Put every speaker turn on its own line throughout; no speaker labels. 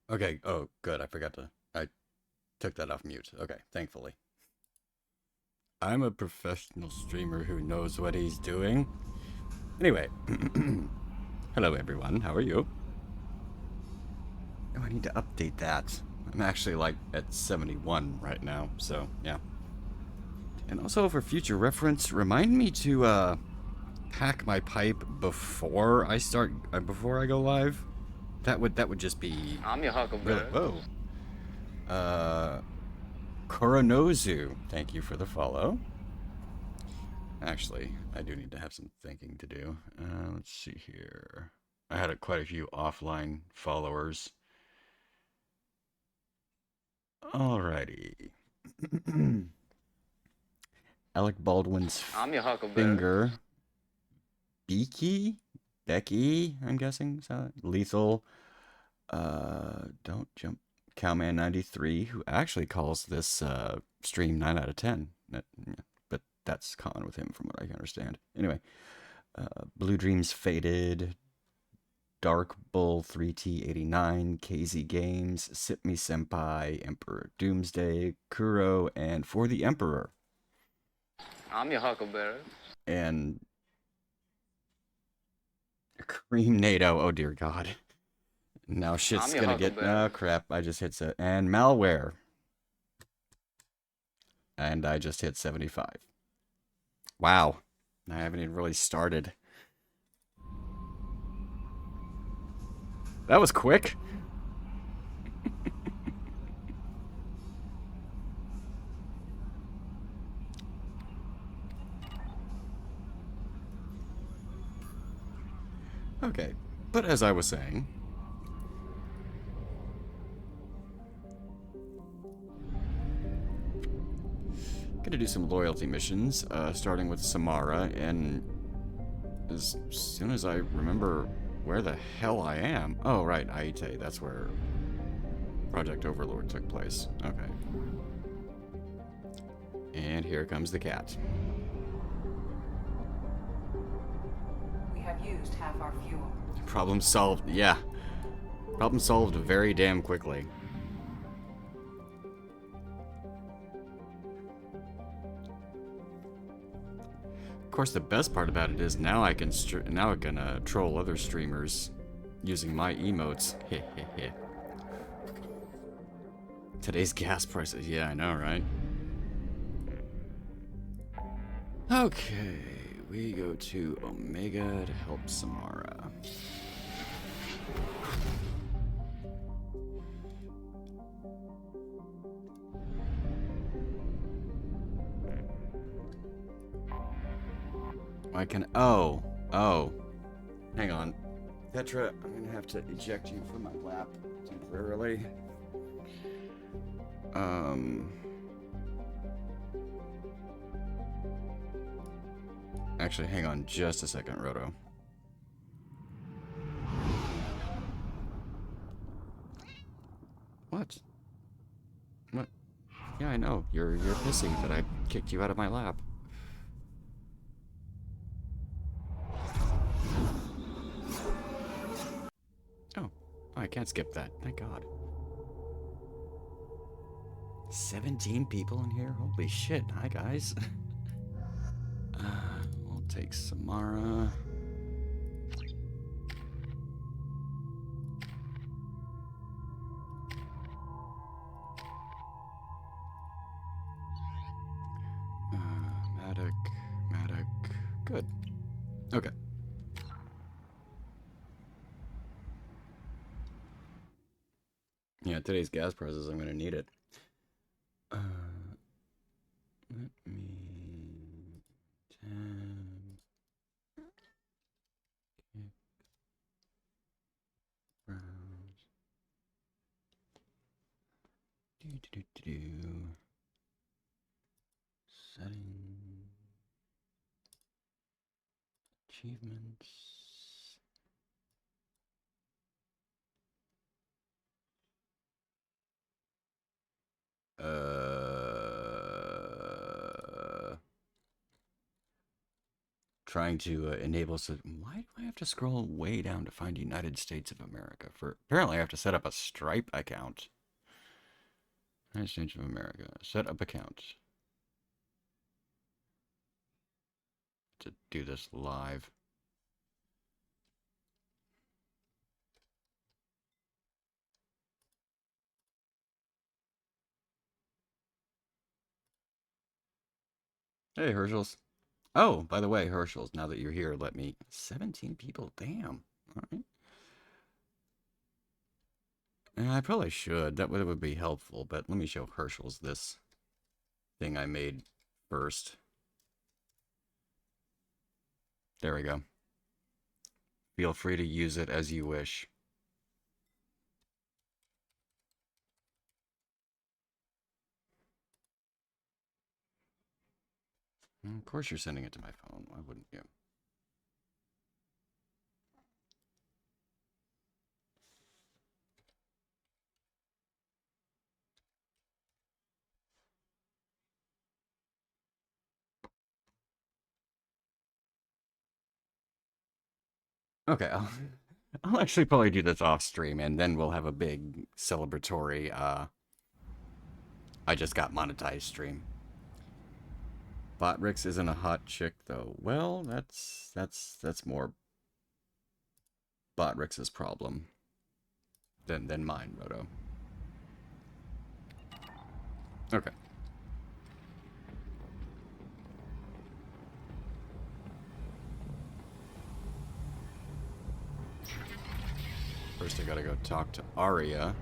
Okay. Oh, good. I forgot to. I took that off mute. Okay, thankfully. I'm a professional streamer who knows what he's doing. Anyway, hello everyone. How are you? Oh, I need to update that. I'm actually like at 71 right now, so yeah. And also for future reference, remind me to pack my pipe before I go live. That would just be
I'm your
really
huckleberry.
whoa. Uh, Koronozu, thank you for the follow. Actually, I do need to have some thinking to do. Let's see here. I had quite a few offline followers. Alrighty. Alec Baldwin's
I'm your huckleberry.
finger. Beaky? Becky, I'm guessing. Is that lethal? Don't jump. Cowman93, who actually calls this stream 9 out of 10. But that's common with him from what I can understand. Anyway, Blue Dreams Faded, Dark Bull 3T89, KZ Games, Sip Me Senpai, Emperor Doomsday, Kuro, and For the Emperor.
I'm your huckleberry.
And Cream NATO. Oh dear God. Now
I'm
shit's
your
gonna get.
huckleberry.
Oh crap. I just hit. And Malware. And I just hit 75. Wow. I haven't even really started. That was quick. Okay. But as I was saying, gonna do some loyalty missions, starting with Samara, and as soon as I remember where the hell I am. Oh, right, Aite. That's where Project Overlord took place. Okay. And here comes the cat.
We have used half our fuel.
Problem solved. Yeah. Problem solved very damn quickly. Of course, the best part about it is now I can troll other streamers using my emotes. Today's gas prices. Yeah, I know, right? Okay, we go to Omega to help Samara. I can. Oh. Oh. Hang on. Petra, I'm gonna have to eject you from my lap temporarily. Actually, hang on just a second, Roto. What? What? Yeah, I know. You're pissy that I kicked you out of my lap. Oh, I can't skip that. Thank God. 17 people in here? Holy shit. Hi, guys. We'll take Samara. Maddock. Maddock. Good. Okay. Yeah, today's gas prices, I'm gonna need it. Let me... 10... Rounds. Do. Setting. Achievements. Uh... trying to enable. So why do I have to scroll way down to find United States of America? For apparently, I have to set up a Stripe account. United States of America. Set up account. To do this live. Hey, Herschels. Oh, by the way, Herschels, now that you're here, let me... 17 people? Damn. All right. I probably should. That would be helpful, but let me show Herschels this thing I made first. There we go. Feel free to use it as you wish. Of course you're sending it to my phone. Why wouldn't you? Okay, I'll actually probably do this off stream, and then we'll have a big celebratory, I just got monetized stream. Botrix isn't a hot chick, though. Well, that's more Botrix's problem than mine, Roto. Okay. First, I gotta go talk to Arya.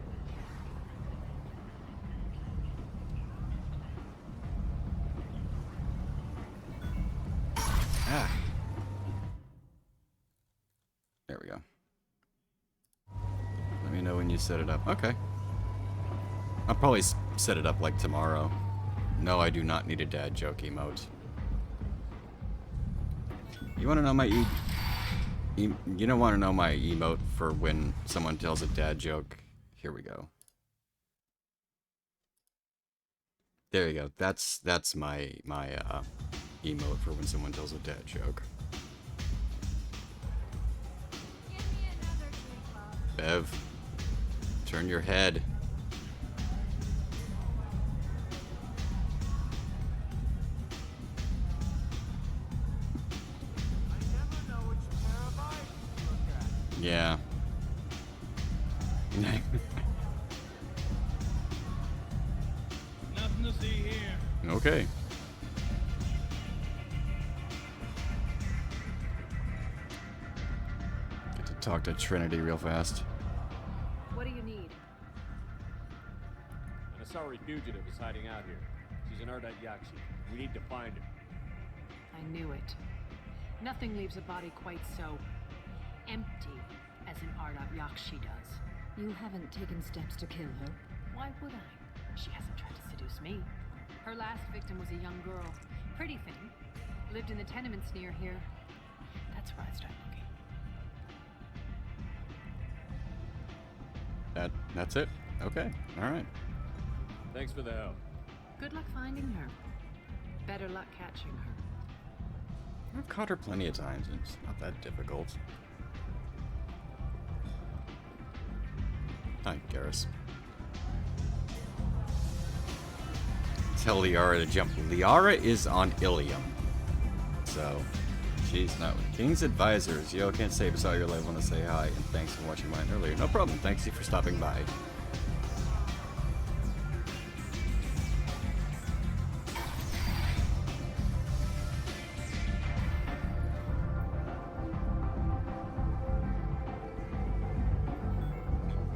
Ah. There we go. Let me know when you set it up. Okay. I'll probably set it up like tomorrow. No, I do not need a dad joke emote. You want to know my you don't want to know my emote for when someone tells a dad joke? Here we go. There you go. That's my emote for when someone tells a dad joke. Bev, turn your head. Yeah.
Nothing to see here.
Okay. Get to talk to Trinity real fast.
What do you need?
An Asari fugitive is hiding out here. She's an Ardite Yakshi. We need to find her.
I knew it. Nothing leaves a body quite so empty as an Ardite Yakshi does.
You haven't taken steps to kill her?
Why would I? She hasn't tried to seduce me. Her last victim was a young girl. Pretty thing. Lived in the tenements near here. That's where I started looking.
That's it? Okay. Alright.
Thanks for the help.
Good luck finding her. Better luck catching her.
I've caught her plenty of times. It's not that difficult. Hi, Garrus. Tell Liara to jump. Liara is on Ilium. So, she's not. King's Advisors. Yo, can't say beside your life. Want to say hi and thanks for watching mine earlier. No problem. Thanks you for stopping by.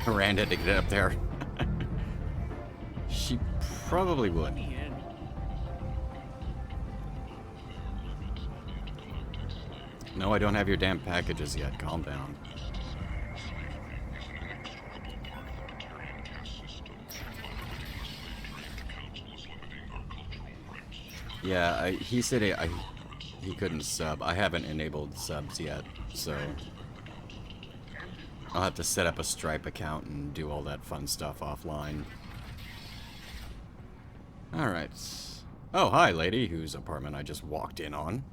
Miranda to get up there. She probably would. No, I don't have your damn packages yet. Calm down. Yeah, he said he couldn't sub. I haven't enabled subs yet, so I'll have to set up a Stripe account and do all that fun stuff offline. Alright. Oh, hi, lady, whose apartment I just walked in on.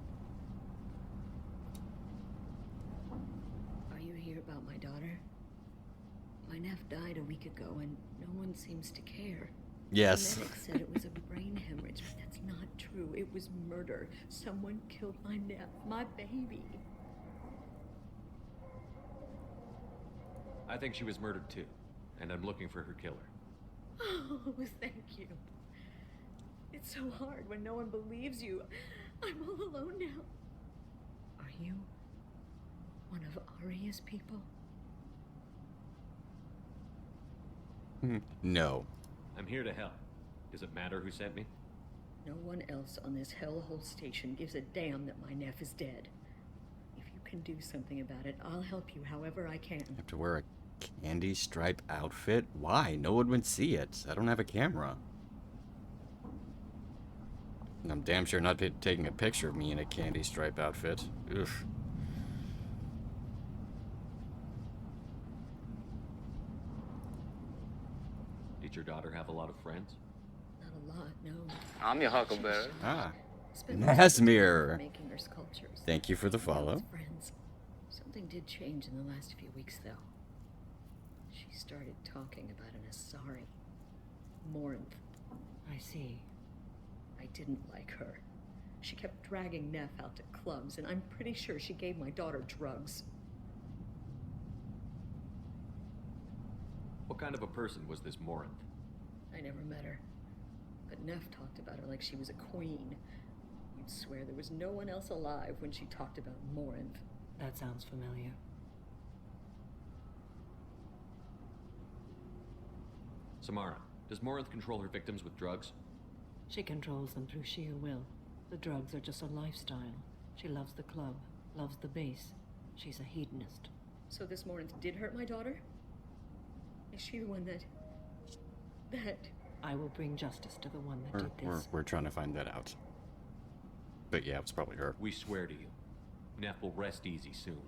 ago, and no one seems to care.
Yes.
The medic said it was a brain hemorrhage, but that's not true. It was murder. Someone killed my Neff, my baby.
I think she was murdered too, and I'm looking for her killer.
Oh, thank you. It's so hard when no one believes you. I'm all alone now. Are you one of Aria's people?
No.
I'm here to help. Does it matter who sent me?
No one else on this hellhole station gives a damn that my Neff is dead. If you can do something about it, I'll help you however I can.
Have to wear a candy stripe outfit? Why? No one would see it. I don't have a camera. And I'm damn sure not taking a picture of me in a candy stripe outfit. Ugh.
Did your daughter have a lot of friends?
Not a lot, no.
I'm your huckleberry.
Ah.
Spent most of her time
Nasmir.
making her sculptures.
Thank you for the
Now
follow.
it's friends. Something did change in the last few weeks, though. She started talking about an Asari. Morinth. I see. I didn't like her. She kept dragging Neff out to clubs, and I'm pretty sure she gave my daughter drugs.
What kind of a person was this Morinth?
I never met her. But Neff talked about her like she was a queen. You'd swear there was no one else alive when she talked about Morinth.
That sounds familiar.
Samara, does Morinth control her victims with drugs?
She controls them through sheer will. The drugs are just a lifestyle. She loves the club, loves the base. She's a hedonist.
So this Morinth did hurt my daughter? Is she the one that...
I will bring justice to the one that did this.
We're trying to find that out. But yeah, it's probably her.
We swear to you, Neff will rest easy soon.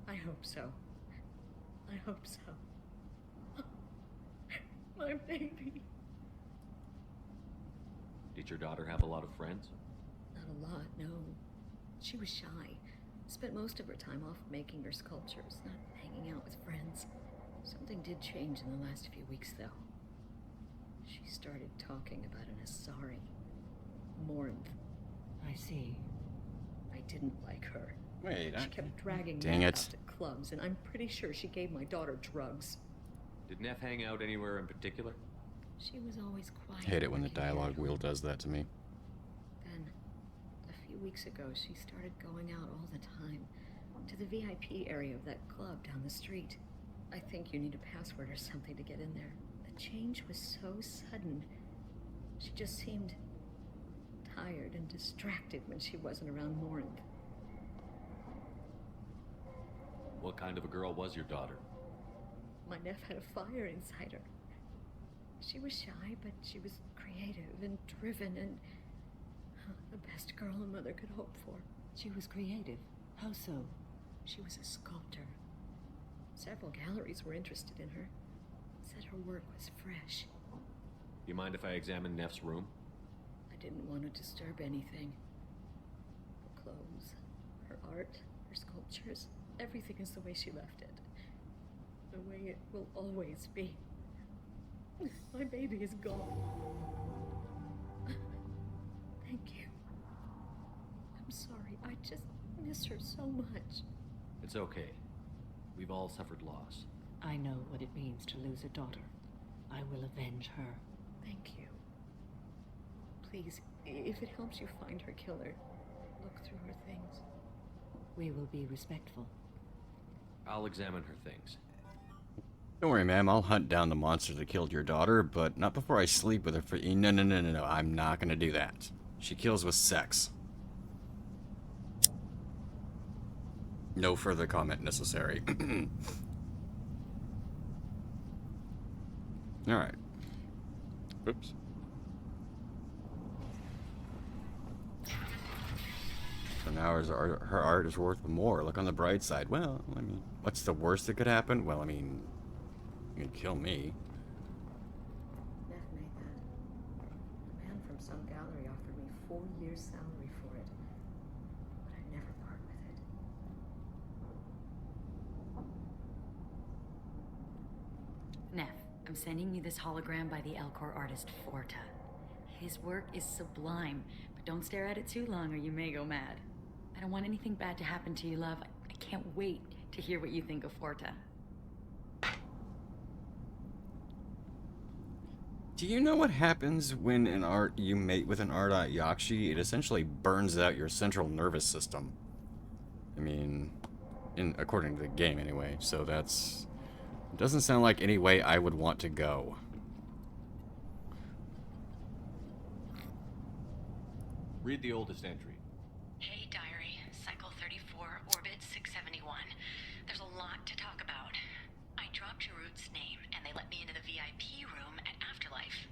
I hope so. I hope so. My baby.
Did your daughter have a lot of friends?
Not a lot, no. She was shy. Spent most of her time off making her sculptures, not hanging out with friends. Something did change in the last few weeks, though. She started talking about an Asari. Morinth.
I see.
I didn't like her.
Wait,
She kept dragging
Dang
me
it.
out to clubs, and I'm pretty sure she gave my daughter drugs.
Did Neff hang out anywhere in particular?
She was always quiet.
I hate it when the
working
dialogue
at
wheel
home.
does that to me.
Then, a few weeks ago, she started going out all the time to the VIP area of that club down the street. I think you need a password or something to get in there. The change was so sudden. She just seemed tired and distracted when she wasn't around Morinth.
What kind of a girl was your daughter?
My Neff had a fire inside her. She was shy, but she was creative and driven and the best girl a mother could hope for.
She was creative. How so?
She was a sculptor. Several galleries were interested in her. Said her work was fresh.
You mind if I examine Neff's room?
I didn't want to disturb anything. Her clothes, her art, her sculptures, everything is the way she left it. The way it will always be. My baby is gone. Thank you. I'm sorry. I just miss her so much.
It's okay. We've all suffered loss.
I know what it means to lose a daughter. I will avenge her.
Thank you. Please, if it helps you find her killer, look through her things.
We will be respectful.
I'll examine her things.
Don't worry, ma'am. I'll hunt down the monster that killed your daughter, but not before I sleep with her for... No. I'm not gonna do that. She kills with sex. No further comment necessary. Alright. Oops. So now her art is worth more. Look on the bright side. Well, I mean, what's the worst that could happen? Well, I mean, you can kill me.
Neff made that. A man from some gallery offered me 4 years' salary for it. But I'd never part with it.
Neff,
I'm sending you this hologram by the Elcor artist Forta. His work is sublime, but don't stare at it too long or you may go mad. I don't want anything bad to happen to you, love. I can't wait to hear what you think of Forta.
Do you know what happens when you mate with an Ardite Yakshi? It essentially burns out your central nervous system. I mean, according to the game anyway, so that's... doesn't sound like any way I would want to go.
Read the oldest entry.
Hey, diary. Cycle 34, orbit 671. There's a lot to talk about. I dropped Jarut's name, and they let me into the VIP room at Afterlife.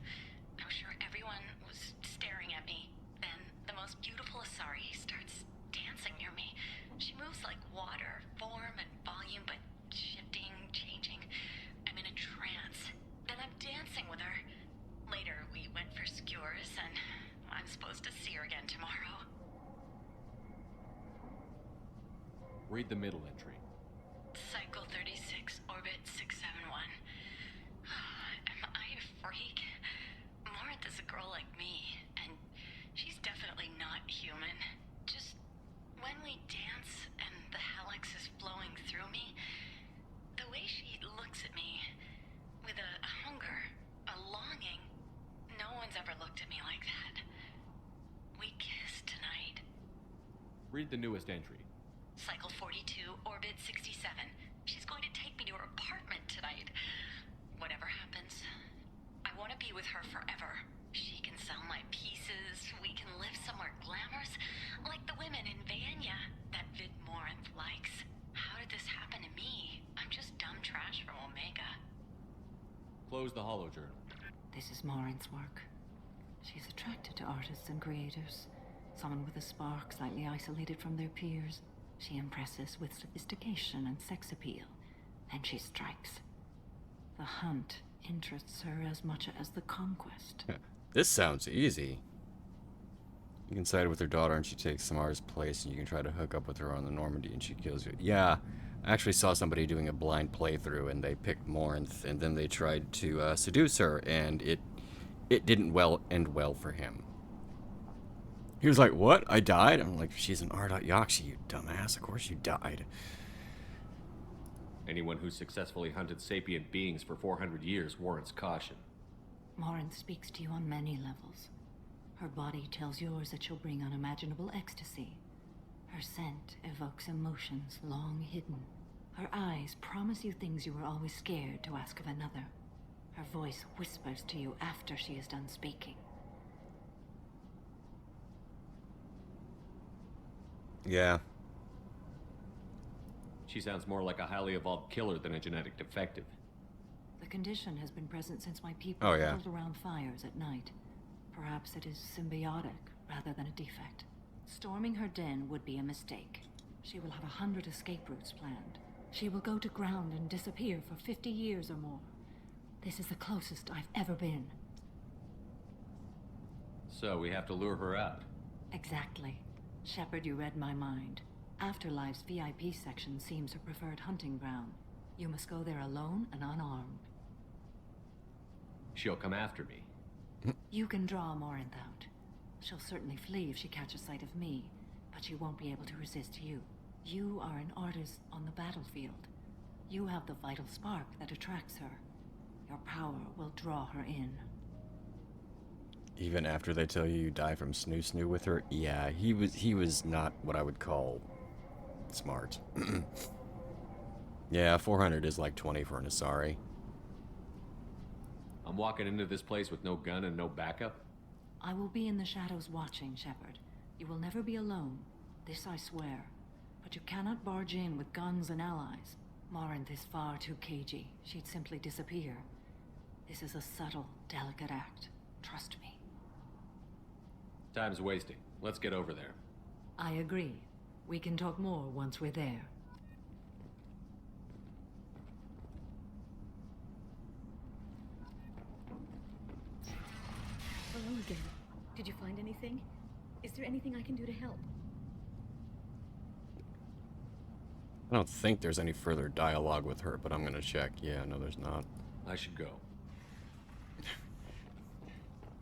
I'm sure everyone was staring at me. Then the most beautiful Asari starts dancing near me. She moves like water, form and volume, but shifting, changing. I'm in a trance. Then I'm dancing with her. Later, we went for skewers, and I'm supposed to see her again tomorrow.
Read the middle entry.
Cycle 36, orbit 671. Am I a freak? Morinth is a girl like me, and she's definitely not human. Just when we dance and the helix is flowing through me, the way she looks at me with a hunger, a longing, no one's ever looked at me like that. We kissed tonight.
Read the newest entry.
Cycle 42, orbit 67. She's going to take me to her apartment tonight. Whatever happens, I want to be with her forever. She can sell my pieces. We can live somewhere glamorous, like the women in Vanya that Vid Morinth likes. How did this happen to me? I'm just dumb trash from Omega.
Close the holo journal.
This is Morinth's work. She's attracted to artists and creators. Someone with a spark, slightly isolated from their peers. She impresses with sophistication and sex appeal. Then she strikes. The hunt interests her as much as the conquest.
This sounds easy. You can side with her daughter and she takes Samara's place, and you can try to hook up with her on the Normandy and she kills you. Yeah, I actually saw somebody doing a blind playthrough and they picked Morinth and then they tried to seduce her, and it didn't end well for him. He was like, "What? I died?" I'm like, "She's an Ardite Yakshi, you dumbass. Of course you died."
Anyone who successfully hunted sapient beings for 400 years warrants caution.
Morinth speaks to you on many levels. Her body tells yours that she'll bring unimaginable ecstasy. Her scent evokes emotions long hidden. Her eyes promise you things you were always scared to ask of another. Her voice whispers to you after she is done speaking.
Yeah.
She sounds more like a highly evolved killer than a genetic defective.
The condition has been present since my people
Oh, yeah.
huddled around fires at night. Perhaps it is symbiotic rather than a defect. Storming her den would be a mistake. She will have 100 escape routes planned. She will go to ground and disappear for 50 years or more. This is the closest I've ever been.
So we have to lure her out.
Exactly. Shepard, you read my mind. Afterlife's VIP section seems her preferred hunting ground. You must go there alone and unarmed.
She'll come after me.
You can draw Morinth out. She'll certainly flee if she catches sight of me, but she won't be able to resist you. You are an artist on the battlefield. You have the vital spark that attracts her. Your power will draw her in.
Even after they tell you die from snoo with her? Yeah, he was not what I would call smart. Yeah, 400 is like 20 for an Asari.
I'm walking into this place with no gun and no backup?
I will be in the shadows watching, Shepard. You will never be alone. This I swear. But you cannot barge in with guns and allies. Morinth is far too cagey. She'd simply disappear. This is a subtle, delicate act. Trust me.
Time's wasting. Let's get over there.
I agree. We can talk more once we're there.
Hello again. Did you find anything? Is there anything I can do to help?
I don't think there's any further dialogue with her, but I'm gonna check. Yeah, no, there's not.
I should go.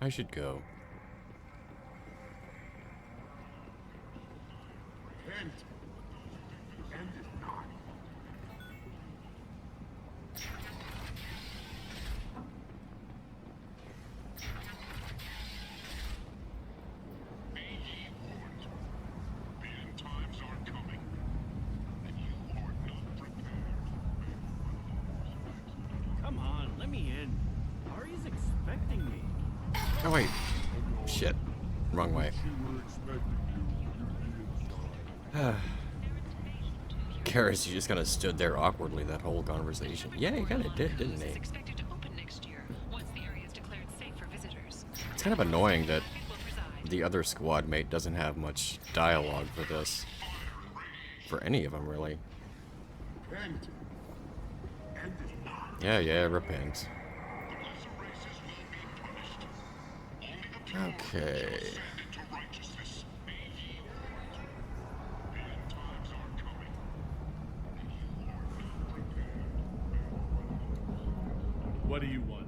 I should go.
End. End is not. Be ye warned. The end times are coming, and you are not prepared.
Come on, let me in. Ari's expecting me.
Oh wait. Shit. Wrong way. Karis, you just kind of stood there awkwardly that whole conversation. Yeah, he kind of did, didn't he?
Expected to open next year once the area is declared safe for visitors.
It's kind of annoying that the other squad mate doesn't have much dialogue for this. For any of them, really.
End. End is not.
Yeah, repent.
The lesser races will be punished. Only the pure
Okay.
shall ascend into righteousness. Be ye warned. The end times are coming, and you are not prepared.
What do you want?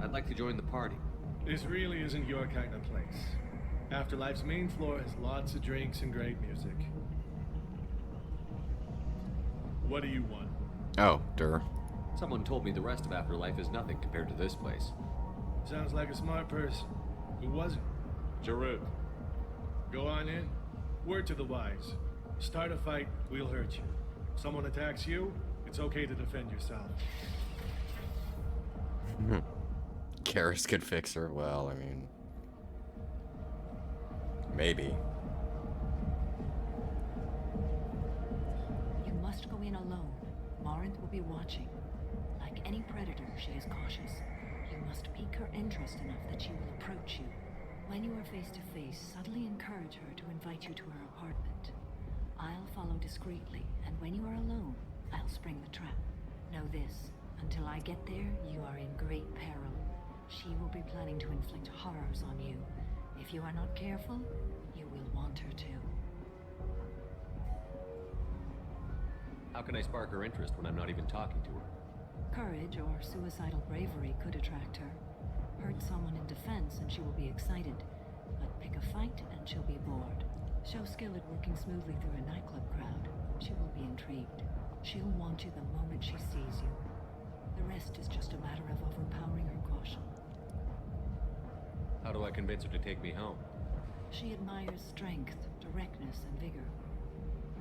I'd like to join the party.
This really isn't your kind of place. Afterlife's main floor has lots of drinks and great music. What do you want?
Oh, Dur.
Someone told me the rest of Afterlife is nothing compared to this place.
Sounds like a smart person. Who was it? Jarut. Go on in. Word to the wise. Start a fight, we'll hurt you. Someone attacks you, it's okay to defend yourself.
Karis could fix her. Well, I mean, maybe.
You must go in alone. Morinth will be watching. Like any predator, she is cautious. You must pique her interest enough that she will approach you. When you are face to face, subtly encourage her to invite you to her apartment. I'll follow discreetly, and when you are alone, I'll spring the trap. Know this, until I get there, you are in great peril. She will be planning to inflict horrors on you. If you are not careful, you will want her to.
How can I spark her interest when I'm not even talking to her?
Courage or suicidal bravery could attract her. Hurt someone in defense and she will be excited, but pick a fight and she'll be bored. Show skill at working smoothly through a nightclub crowd. She will be intrigued. She'll want you the moment she sees you. The rest is just a matter of overpowering her caution.
How do I convince her to take me home?
She admires strength, directness, and vigor.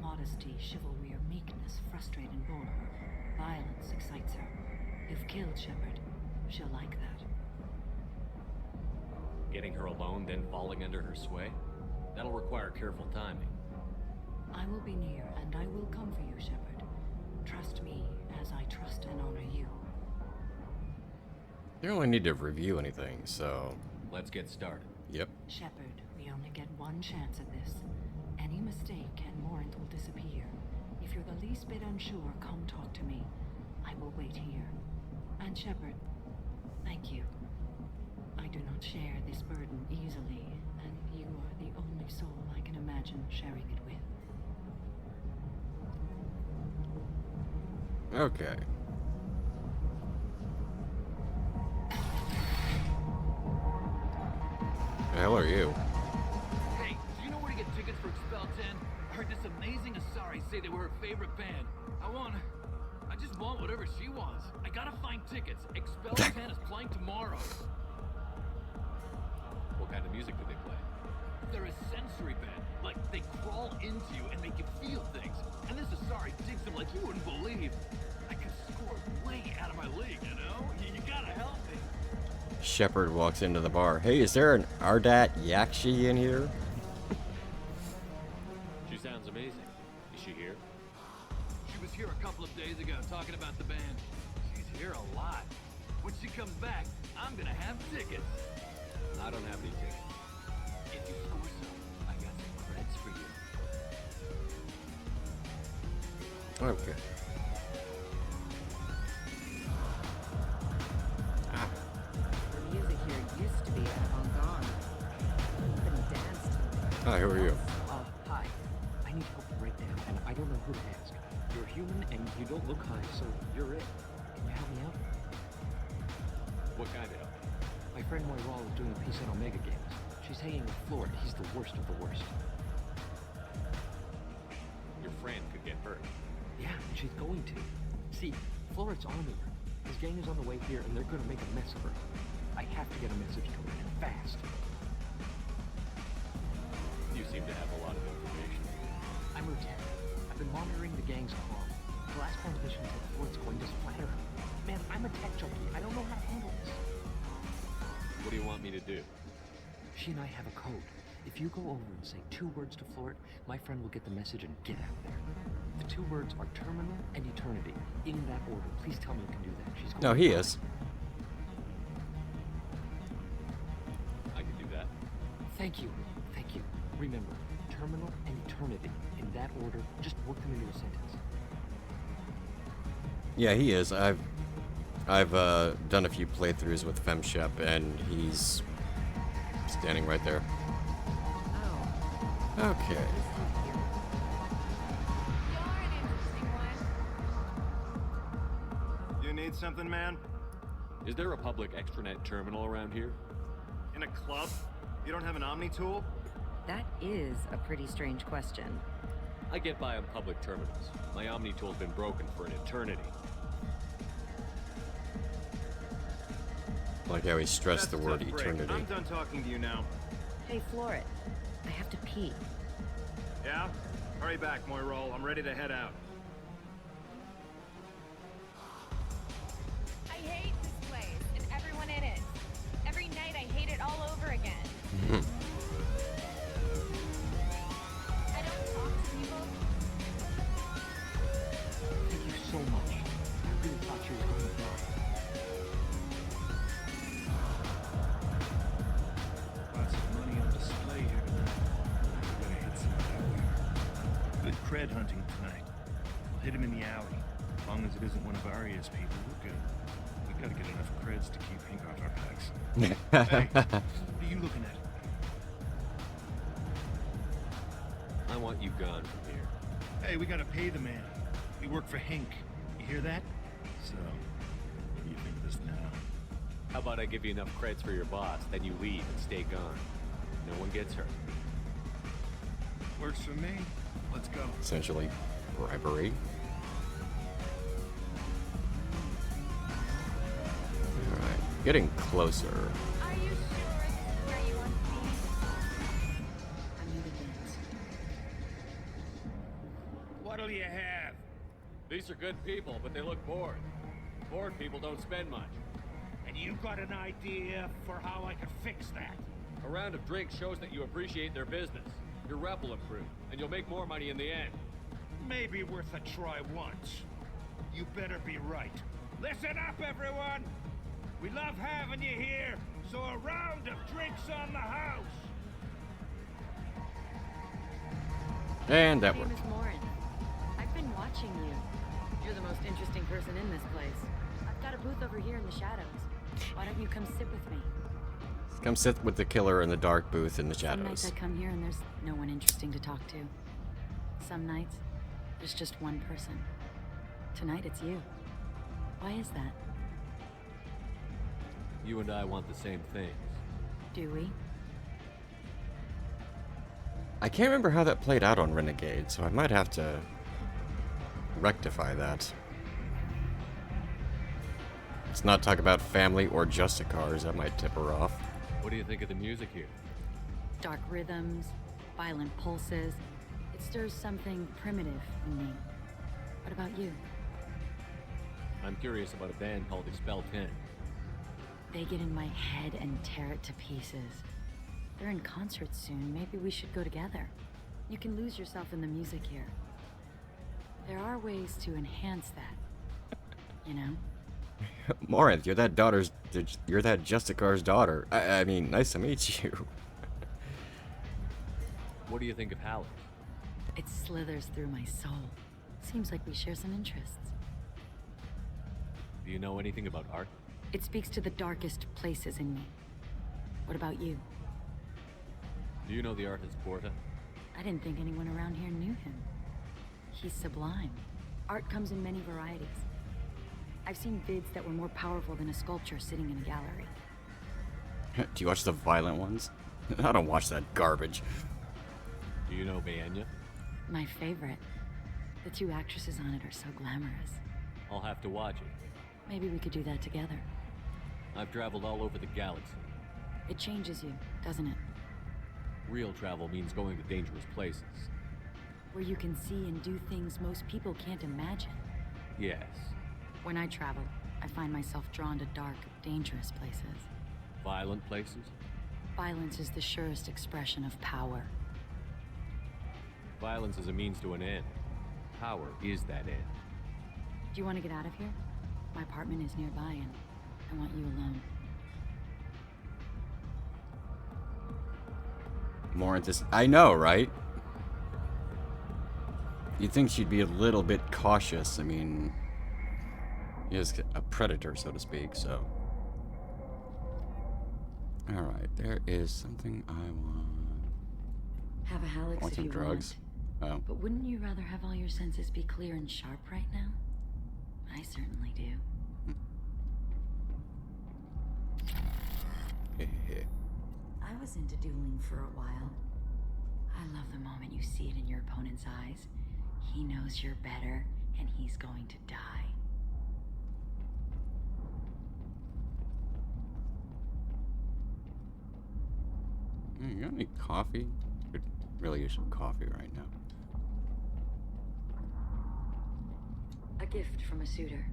Modesty, chivalry, or meekness frustrate and bore her. Violence excites her. You've killed Shepard. She'll like that.
Getting her alone, then falling under her sway? That'll require careful timing.
I will be near, and I will come for you, Shepard. Trust me, as I trust and honor you.
You don't really need to review anything, so...
Let's get started.
Yep.
Shepard, we only get one chance at this. Any mistake and Morinth will disappear. If you're the least bit unsure, come talk to me. I will wait here. And Shepard, thank you. I do not share this burden easily, and you are the only soul I can imagine sharing it with.
Okay. The hell are you?
Hey, do you know where to get tickets for Expel 10? I heard this amazing Asari say they were her favorite band. I just want whatever she wants. I gotta find tickets. Expel 10 is playing tomorrow.
What kind of music do they play?
They're a sensory band. Like, they crawl into you and make you feel things. And this Asari digs them like you wouldn't believe. I could score way out of my league, you know? You gotta help me.
Shepard walks into the bar. Hey, is there an Ardat Yakshi in here?
She sounds amazing. Is she here?
She was here a couple of days ago talking about the band. She's here a lot. When she comes back, I'm gonna have tickets.
I don't have any tickets.
If you score some, I got some creds for you.
Okay.
The music here used to be avant-garde. Couldn't dance to it.
Hi, who are you?
Hi. I need help right now, and I don't know who to ask. You're human and you don't look high, so you're it. Can you help me out?
What kind of help?
My friend Moira is doing a piece on Omega Games. She's hanging with Floyd. He's the worst of the worst.
Your friend could get hurt.
Yeah, and she's going to. See, Floyd's arming her. His gang is on the way here, and they're gonna make a mess of her. I have to get a message to her, and fast.
You seem to have a lot of information.
I'm Lieutenant. I've been monitoring the gang's comm. The last transmission said Floyd's going to splatter her. Man, I'm a tech junkie. I don't know how to handle this.
What do you want me to do?
She and I have a code. If you go over and say 2 words to Floyd, my friend will get the message and get out of there. The 2 words are terminal and eternity. In that order. Please tell me you can do that. She's going
No, he is.
I can do that.
Thank you. Thank you. Remember, terminal and eternity. In that order, just work them into a sentence.
Yeah, he is. I've done a few playthroughs with FemShep, and he's standing right there.
Oh.
Okay.
You need something, man?
Is there a public extranet terminal around here?
In a club? You don't have an Omni tool?
That is a pretty strange question.
I get by on public terminals. My Omni tool's been broken for an eternity.
Like how he stressed the
That's a
word
tough break.
eternity.
I'm done talking to you now.
Hey, Floret, I have to pee.
Yeah? Hurry back, Moira. I'm ready to head out.
I hate this place and everyone in it. Every night I hate it all over again. I don't talk to people.
Thank you so much. I really thought you were going to die.
Lots of money on display here tonight. We gotta hit some of that way. Good cred hunting tonight. We'll hit him in the alley. As long as it isn't one of Arya's people, we're good. We gotta get enough creds to keep Hank off our backs. Hey, what are you looking at?
I want you gone from here.
Hey, we gotta pay the man. We work for Hank. You hear that? So, what do you think of this now?
How about I give you enough creds for your boss, then you leave and stay gone. No one gets hurt.
Works for me. Let's go.
Essentially, bribery. Alright, getting closer.
Are you sure this is where you want to be?
I'm here to dance.
What'll you have?
These are good people, but they look bored. Bored people don't spend much.
And you got an idea for how I can fix that?
A round of drinks shows that you appreciate their business. Your rep will improve, and you'll make more money in the end.
Maybe worth a try once. You better be right. Listen up, everyone! We love having you here, so a round of drinks on the house!
And that
My name
worked.
is Lauren. I've been watching you. You're the most interesting person in this place. I've got a booth over here in the shadows. Why don't you come sit with me?
Come sit with the killer in the dark booth in the
Some nights I
shadows.
come here and there's no one interesting to talk to. Some nights, there's just one person. Tonight it's you. Why is that?
You and I want the same things.
Do we?
I can't remember how that played out on Renegade, so I might have to rectify that. Let's not talk about family or Justicars, that might tip her off.
What do you think of the music here?
Dark rhythms, violent pulses. It stirs something primitive in me. What about you?
I'm curious about a band called Expel 10.
They get in my head and tear it to pieces. They're in concert soon. Maybe we should go together. You can lose yourself in the music here. There are ways to enhance that. You know?
Morinth, you're that Justicar's daughter. I mean, nice to meet you.
What do you think of Halleck?
It slithers through my soul. Seems like we share some interests.
Do you know anything about art?
It speaks to the darkest places in me. What about you?
Do you know the artist Porta?
I didn't think anyone around here knew him. He's sublime. Art comes in many varieties. I've seen vids that were more powerful than a sculpture sitting in a gallery.
Do you watch the violent ones? I don't watch that garbage.
Do you know Baenya?
My favorite. The two actresses on it are so glamorous.
I'll have to watch it.
Maybe we could do that together.
I've traveled all over the galaxy.
It changes you, doesn't it?
Real travel means going to dangerous places.
Where you can see and do things most people can't imagine.
Yes.
When I travel, I find myself drawn to dark, dangerous places.
Violent places?
Violence is the surest expression of power.
Violence is a means to an end. Power is that end.
Do you want to get out of here? My apartment is nearby and I want you alone.
Morinthus, I know, right? You'd think she'd be a little bit cautious. I mean, he is a predator, so to speak, so. Alright, there is something I want.
Have a Hallex
Want
if
some
you
drugs?
want.
Oh.
But wouldn't you rather have all your senses be clear and sharp right now? I certainly do. I was into dueling for a while. I love the moment you see it in your opponent's eyes. He knows you're better, and he's going to die.
You got any coffee? Could really use some coffee right now.
A gift from a suitor.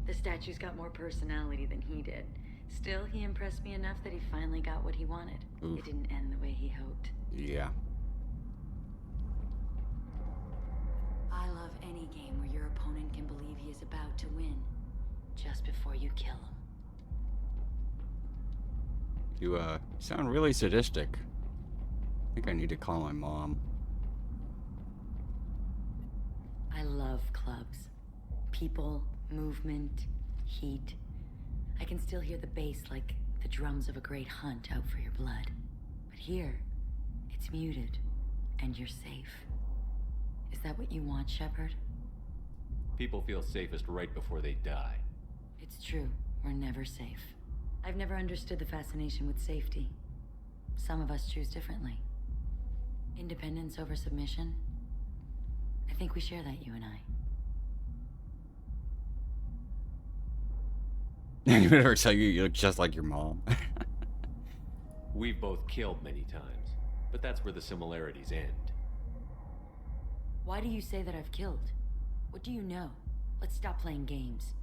The statue's got more personality than he did. Still, he impressed me enough that he finally got what he wanted.
Oof.
It didn't end the way he hoped.
Yeah.
I love any game where your opponent can believe he is about to win, just before you kill him.
You, sound really sadistic. I think I need to call my mom.
I love clubs. People, movement, heat. I can still hear the bass like the drums of a great hunt out for your blood. But here, it's muted, and you're safe. Is that what you want, Shepard?
People feel safest right before they die.
It's true. We're never safe. I've never understood the fascination with safety. Some of us choose differently. Independence over submission. I think we share that, you and I.
Anyone ever tell you you look just like your mom?
We've both killed many times, but that's where the similarities end.
Why do you say that I've killed? What do you know? Let's stop playing games.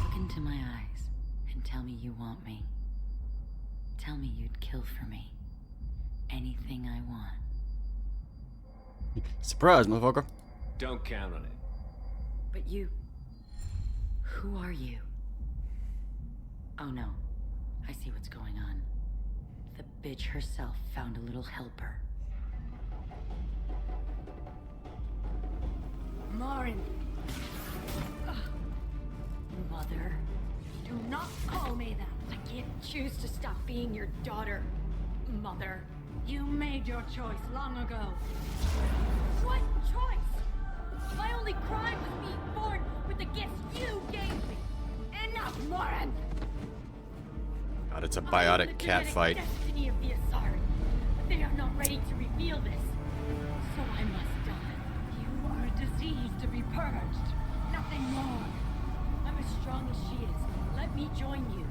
Look into my eyes and tell me you want me. Tell me you'd kill for me. Anything I want.
Surprise, motherfucker.
Don't count on it.
But you... Who are you? Oh no. I see what's going on. The bitch herself found a little helper. Marin! Mother. Do not call me that. I can't choose to stop being your daughter. Mother. You made your choice long ago. What choice? My only crime was being born with the gifts you gave me. Enough, Marin!
God, it's a biotic cat fight.
Destiny of the Asari. They are not ready to reveal this. So I must die. You are a disease to be purged. Nothing more. I'm as strong as she is. Let me join you.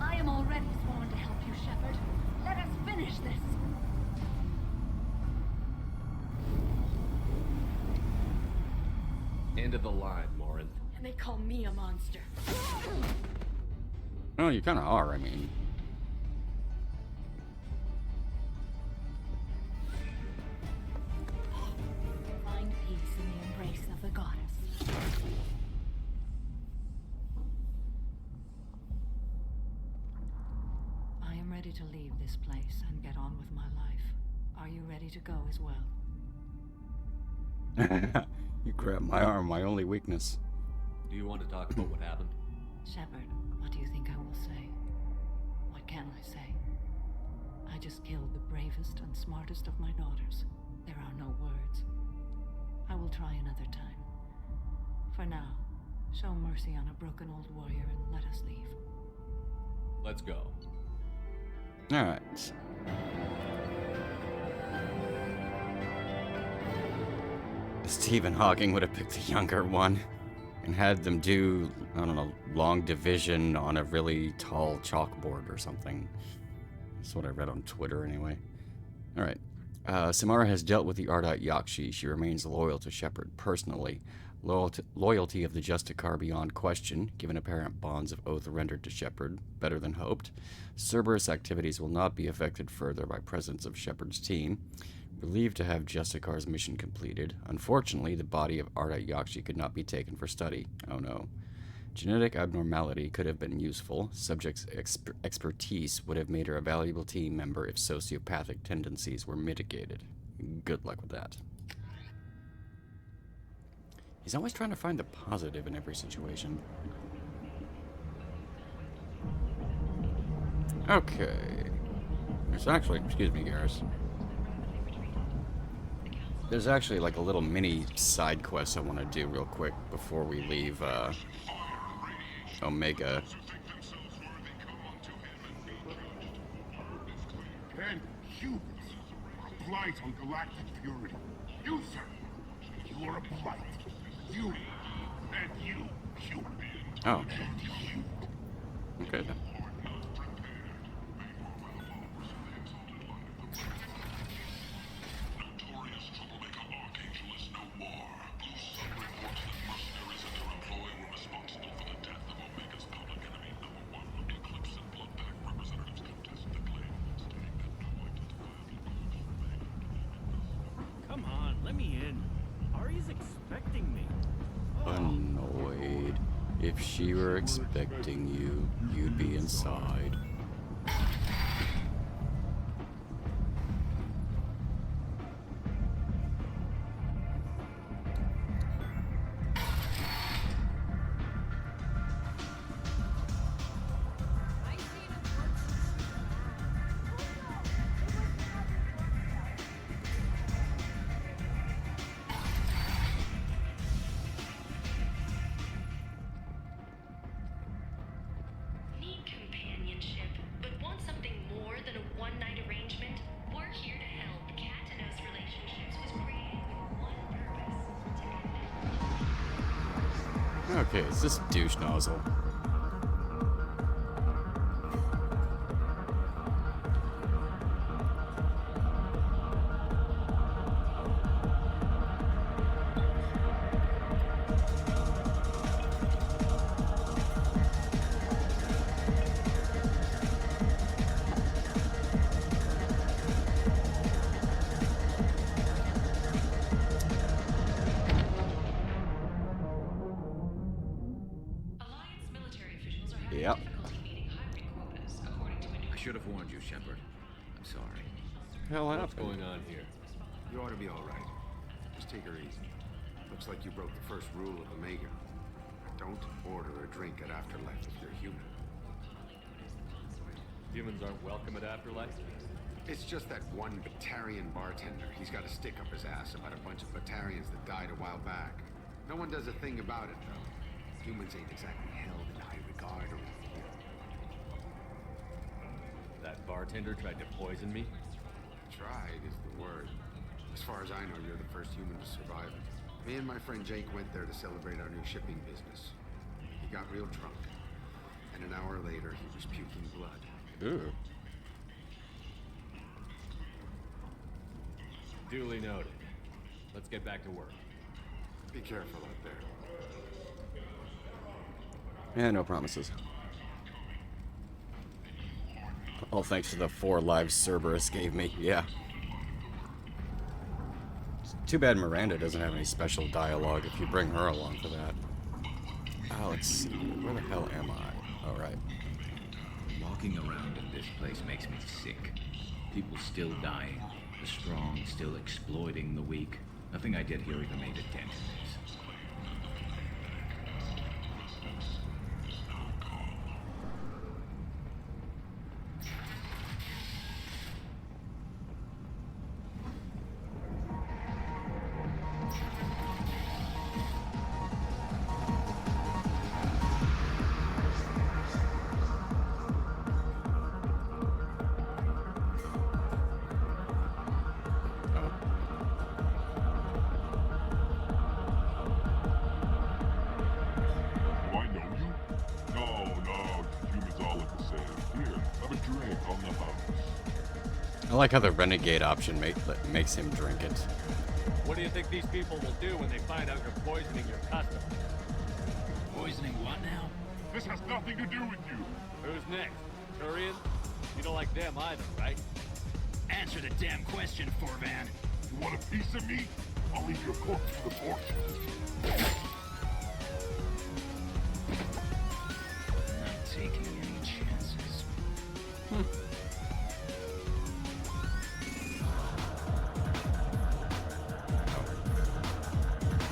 I am already sworn to help you, Shepard. Let us finish this.
End of the line, Morinth.
And they call me a monster.
Oh, you kind of are, I mean.
Find peace in the embrace of the goddess. I am ready to leave this place and get on with my life. Are you ready to go as well?
You grab my arm, my only weakness.
Do you want to talk about what happened?
Shepard, what do you think I will say? What can I say? I just killed the bravest and smartest of my daughters. There are no words. I will try another time. For now, show mercy on a broken old warrior and let us leave.
Let's go.
Alright. Stephen Hawking would have picked the younger one and had them do, I don't know, long division on a really tall chalkboard or something. That's what I read on Twitter anyway. Alright. Samara has dealt with the Ardite Yakshi. She remains loyal to Shepard personally. Loyalty of the Justicar beyond question, given apparent bonds of oath rendered to Shepard, better than hoped. Cerberus activities will not be affected further by presence of Shepard's team. Relieved to have Justicar's mission completed. Unfortunately, the body of Ardite Yakshi could not be taken for study. Oh no. Genetic abnormality could have been useful. Subject's expertise would have made her a valuable team member if sociopathic tendencies were mitigated. Good luck with that. He's always trying to find the positive in every situation. Okay. There's actually, excuse me, Garrus. There's actually like a little mini side quest I want to do real quick before we leave Omega.
And humans are a blight on galactic purity. You, sir, you are a blight. You and you, human.
Oh. Okay then.
Come on, let me in. Ari's expecting me.
Annoyed. If she were expecting you, you'd be inside. Okay, it's this douche nozzle. Yep.
I should have warned you, Shepard. I'm sorry.
Hell,
what's going on here?
You ought to be all right. Just take her easy. Looks like you broke the first rule of Omega. Don't order a drink at Afterlife if you're human.
Humans aren't welcome at Afterlife?
It's just that one Batarian bartender. He's got a stick up his ass about a bunch of Batarians that died a while back. No one does a thing about it, though. Humans ain't exactly held in high regard around here.
That bartender tried to poison me?
Tried is the word. As far as I know, you're the first human to survive it. Me and my friend Jake went there to celebrate our new shipping business. He got real drunk. And an hour later, he was puking blood.
Ooh.
Duly noted. Let's get back to work.
Be careful out there.
Yeah, no promises. All thanks to the 4 lives Cerberus gave me, yeah. It's too bad Miranda doesn't have any special dialogue if you bring her along for that. Oh, let's see. Where the hell am I? Alright.
Walking around in this place makes me sick. People still dying. The strong still exploiting the weak. Nothing I did here even made a dent in this.
I like how the renegade option makes him drink it.
What do you think these people will do when they find out you're poisoning your customers?
Poisoning what now?
This has nothing to do with you.
Who's next? Turians? You don't like them either, right?
Answer the damn question, Forvan.
You want a piece of me? I'll leave your corpse for the fortune.
Not taking any chances.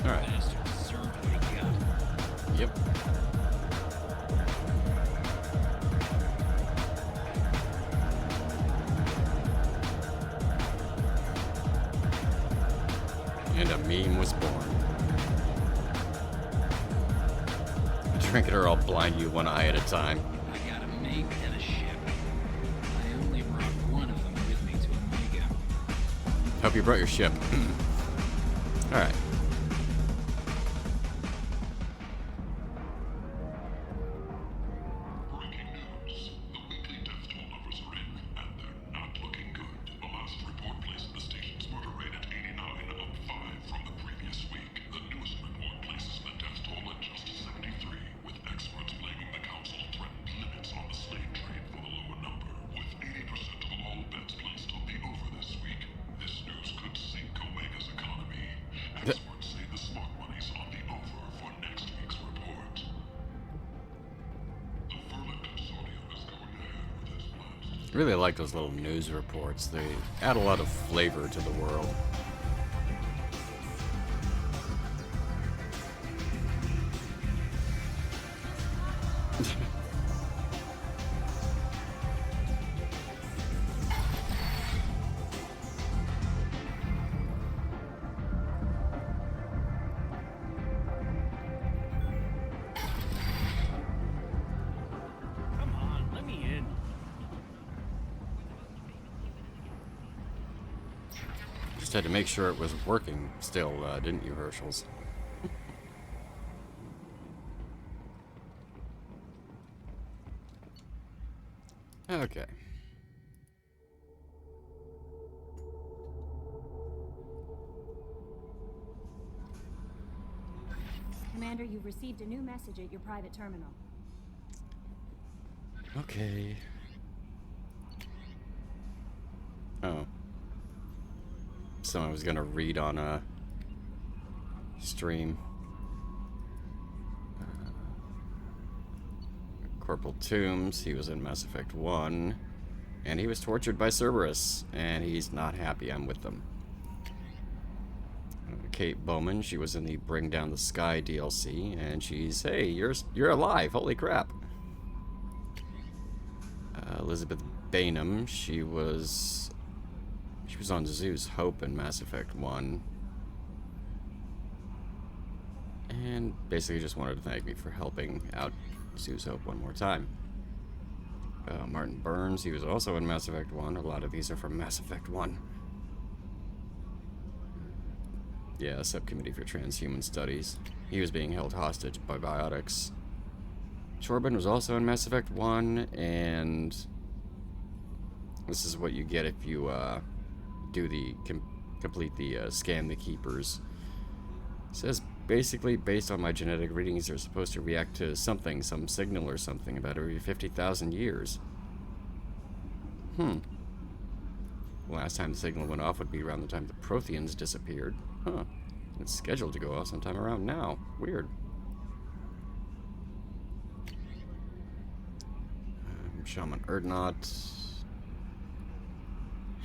Alright.
Bastard deserved what he got.
Yep. And a meme was born. Drink it or I'll blind you one eye at a time.
I got a mate and a ship. I only brought one of them with me to Omega.
Hope you brought your ship. Alright.
Breaking news. The weekly death toll numbers are in, and they're not looking good. The last report placed the station's murder rate at 89, up 5 from the previous week. The newest report places the death toll at just 73, with experts blaming the council threatened limits on the slave trade for the lower number. With 80% of all bets placed on the over this week, this news could sink Omega's economy. Experts say the smart money's on the over for next week's report. The Vermin Consortium is going ahead with its plans.
I really like those little news reports. They add a lot of flavor to the world.
Come on, let me in.
Just had to make sure it was working still, didn't you, Herschels? Okay.
Commander, you've received a new message at your private terminal.
Okay. Oh. Someone was gonna read on a stream. Corporal Toombs, he was in Mass Effect 1, and he was tortured by Cerberus, and he's not happy I'm with them. Kate Bowman, she was in the Bring Down the Sky DLC, and she's, hey, you're alive, holy crap. Elizabeth Bainham, she was on Zeus Hope in Mass Effect 1, and basically just wanted to thank me for helping out Zeus Hope one more time. Martin Burns, he was also in Mass Effect 1. A lot of these are from Mass Effect 1. Yeah, Subcommittee for Transhuman Studies. He was being held hostage by biotics. Corbin was also in Mass Effect 1, and this is what you get if you do the complete the Scan the Keepers. It says basically, based on my genetic readings, they're supposed to react to something, some signal or something, about every 50,000 years. Last time the signal went off would be around the time the Protheans disappeared. Huh. It's scheduled to go off sometime around now. Weird. Shaman Erdnot.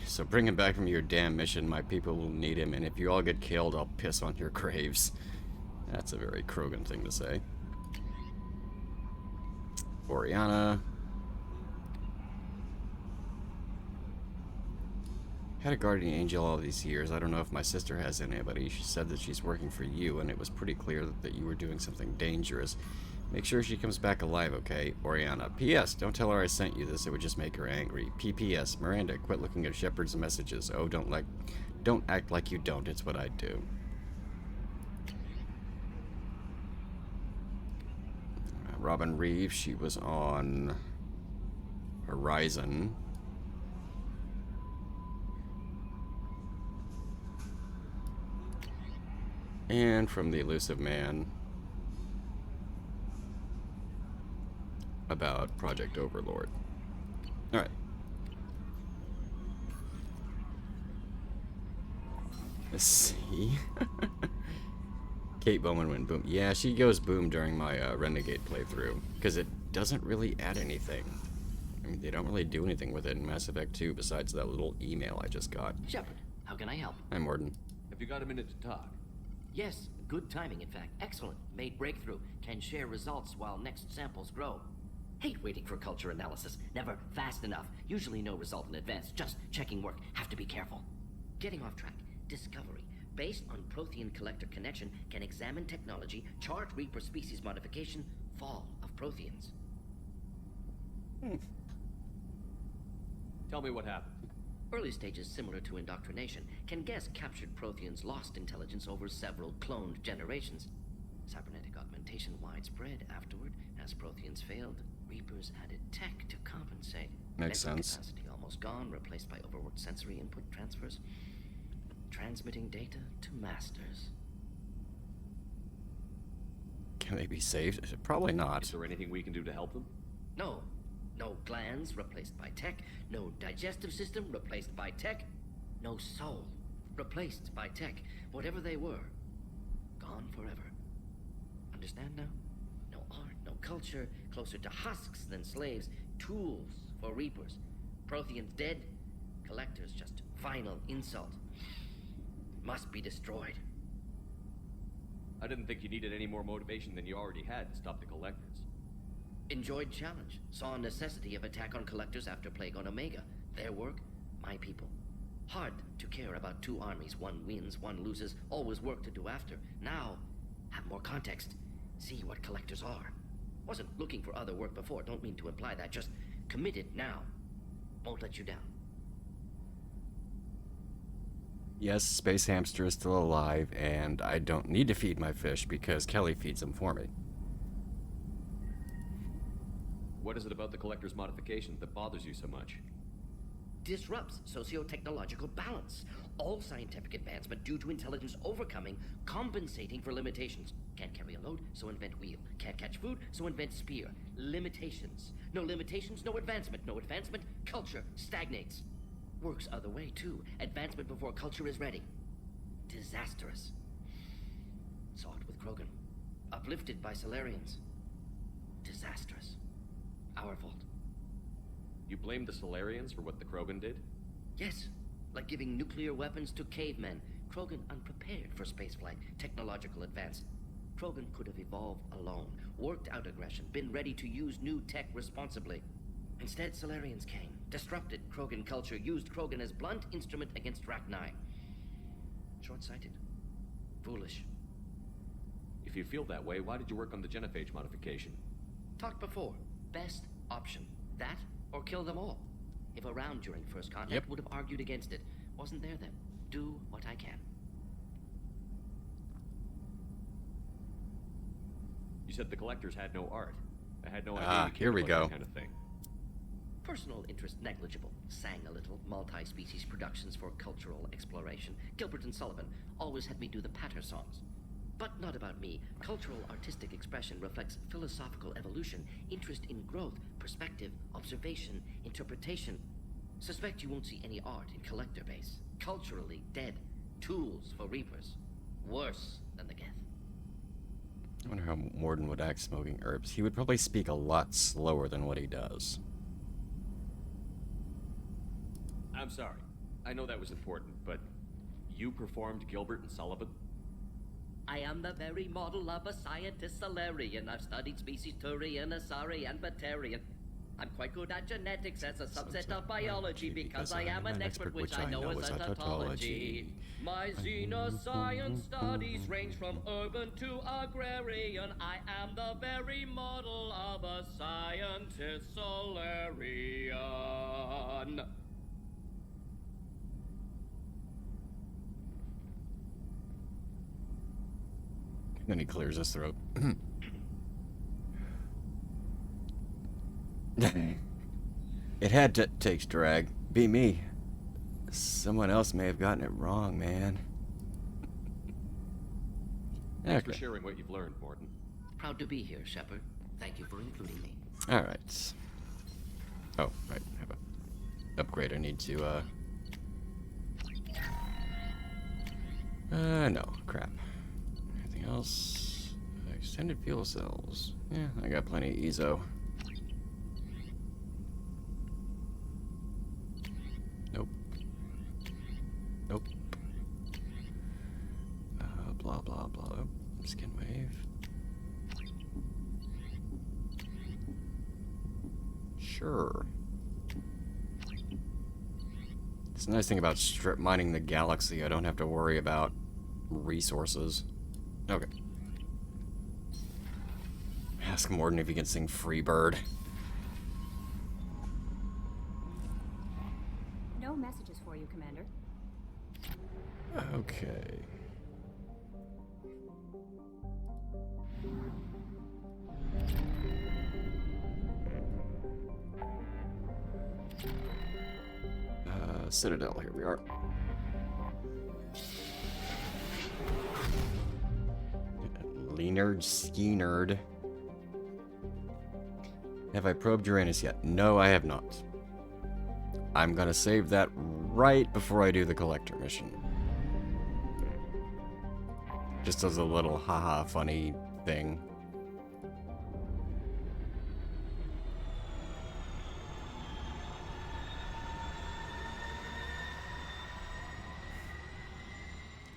So bring him back from your damn mission. My people will need him, and if you all get killed, I'll piss on your graves. That's a very Krogan thing to say. Oriana. Had a guardian angel all these years. I don't know if my sister has anybody. She said that she's working for you, and it was pretty clear that you were doing something dangerous. Make sure she comes back alive, okay? Oriana. P.S. Don't tell her I sent you this. It would just make her angry. P.P.S. Miranda, quit looking at Shepard's messages. Oh, don't act like you don't. It's what I do. Robin Reeves, she was on Horizon. And from the elusive man about Project Overlord. Alright. Let's see. Kate Bowman went boom. Yeah, she goes boom during my Renegade playthrough, because it doesn't really add anything. I mean, they don't really do anything with it in Mass Effect 2 besides that little email I just got.
Shepard, how can I help?
Hi, Morden.
Have you got a minute to talk?
Yes, good timing, in fact. Excellent. Made breakthrough. Can share results while next samples grow. Hate waiting for culture analysis. Never fast enough. Usually no result in advance. Just checking work. Have to be careful. Getting off track. Discovery. Based on Prothean collector connection, can examine technology, chart Reaper species modification, fall of Protheans.
Tell me what happened.
Early stages similar to indoctrination. Can guess captured Protheans lost intelligence over several cloned generations. Cybernetic augmentation widespread afterward. As Protheans failed, Reapers added tech to compensate.
Makes
Mental
sense.
Capacity almost gone, replaced by overworked sensory input transfers. Transmitting data to masters.
Can they be saved? Probably not.
Is there anything we can do to help them?
No. No glands replaced by tech. No digestive system replaced by tech. No soul replaced by tech. Whatever they were, gone forever. Understand now? No art, no culture, closer to husks than slaves. Tools for Reapers. Protheans dead. Collectors just final insult. Must be destroyed.
I didn't think you needed any more motivation than you already had to stop the Collectors.
Enjoyed challenge. Saw necessity of attack on Collectors after Plague on Omega. Their work, my people. Hard to care about two armies. One wins, one loses. Always work to do after. Now, have more context. See what Collectors are. Wasn't looking for other work before. Don't mean to imply that. Just committed now. Won't let you down.
Yes, Space Hamster is still alive, and I don't need to feed my fish because Kelly feeds them for me.
What is it about the Collector's modification that bothers you so much?
Disrupts socio-technological balance. All scientific advancement due to intelligence overcoming, compensating for limitations. Can't carry a load, so invent wheel. Can't catch food, so invent spear. Limitations. No limitations, no advancement. No advancement, culture stagnates. Works other way, too. Advancement before culture is ready. Disastrous. Saw it with Krogan. Uplifted by Solarians. Disastrous. Our fault.
You blame the Solarians for what the Krogan did?
Yes. Like giving nuclear weapons to cavemen. Krogan unprepared for spaceflight. Technological advance. Krogan could have evolved alone. Worked out aggression. Been ready to use new tech responsibly. Instead, Solarians came, disrupted Krogan culture, used Krogan as blunt instrument against Rachni. Short-sighted. Foolish.
If you feel that way, why did you work on the genophage modification?
Talked before. Best option. That, or kill them all. If around during first contact, would have argued against it. Wasn't there then. Do what I can.
You said the Collectors had no art. I had no idea you
here we
cared
go.
about that kind of thing.
Personal interest negligible. Sang a little. Multi-species productions for cultural exploration. Gilbert and Sullivan always had me do the patter songs. But not about me. Cultural artistic expression reflects philosophical evolution, interest in growth, perspective, observation, interpretation. Suspect you won't see any art in collector base. Culturally dead. Tools for Reapers. Worse than the Geth.
I wonder how Morden would act smoking herbs. He would probably speak a lot slower than what he does.
I'm sorry. I know that was important, but you performed Gilbert and Sullivan?
I am the very model of a scientist Solarian. I've studied species Turian, Asari, and Batarian. I'm quite good at genetics as a subset of biology because I am an expert which I know as a tautology. My xenoscience studies range from urban to agrarian. I am the very model of a scientist Solarian.
Then he clears his throat. It had takes drag. Be me. Someone else may have gotten it wrong, man.
Thanks for
Okay.
sharing what you've learned, Morton.
Proud to be here, Shepard. Thank you for including me.
Alright. Oh, right. I have a upgrade I need to, no. Crap. Anything else? Extended fuel cells. Yeah, I got plenty of EZO. Nope. Nope. Blah, blah, blah. Oh, skin wave. Sure. It's a nice thing about strip mining the galaxy. I don't have to worry about resources. Okay. Ask Morton if he can sing Freebird.
No messages for you, Commander.
Okay. Citadel, here we are. Leonard Ski Nerd. Have I probed Uranus yet? No, I have not. I'm gonna save that right before I do the collector mission. Just as a little haha funny thing.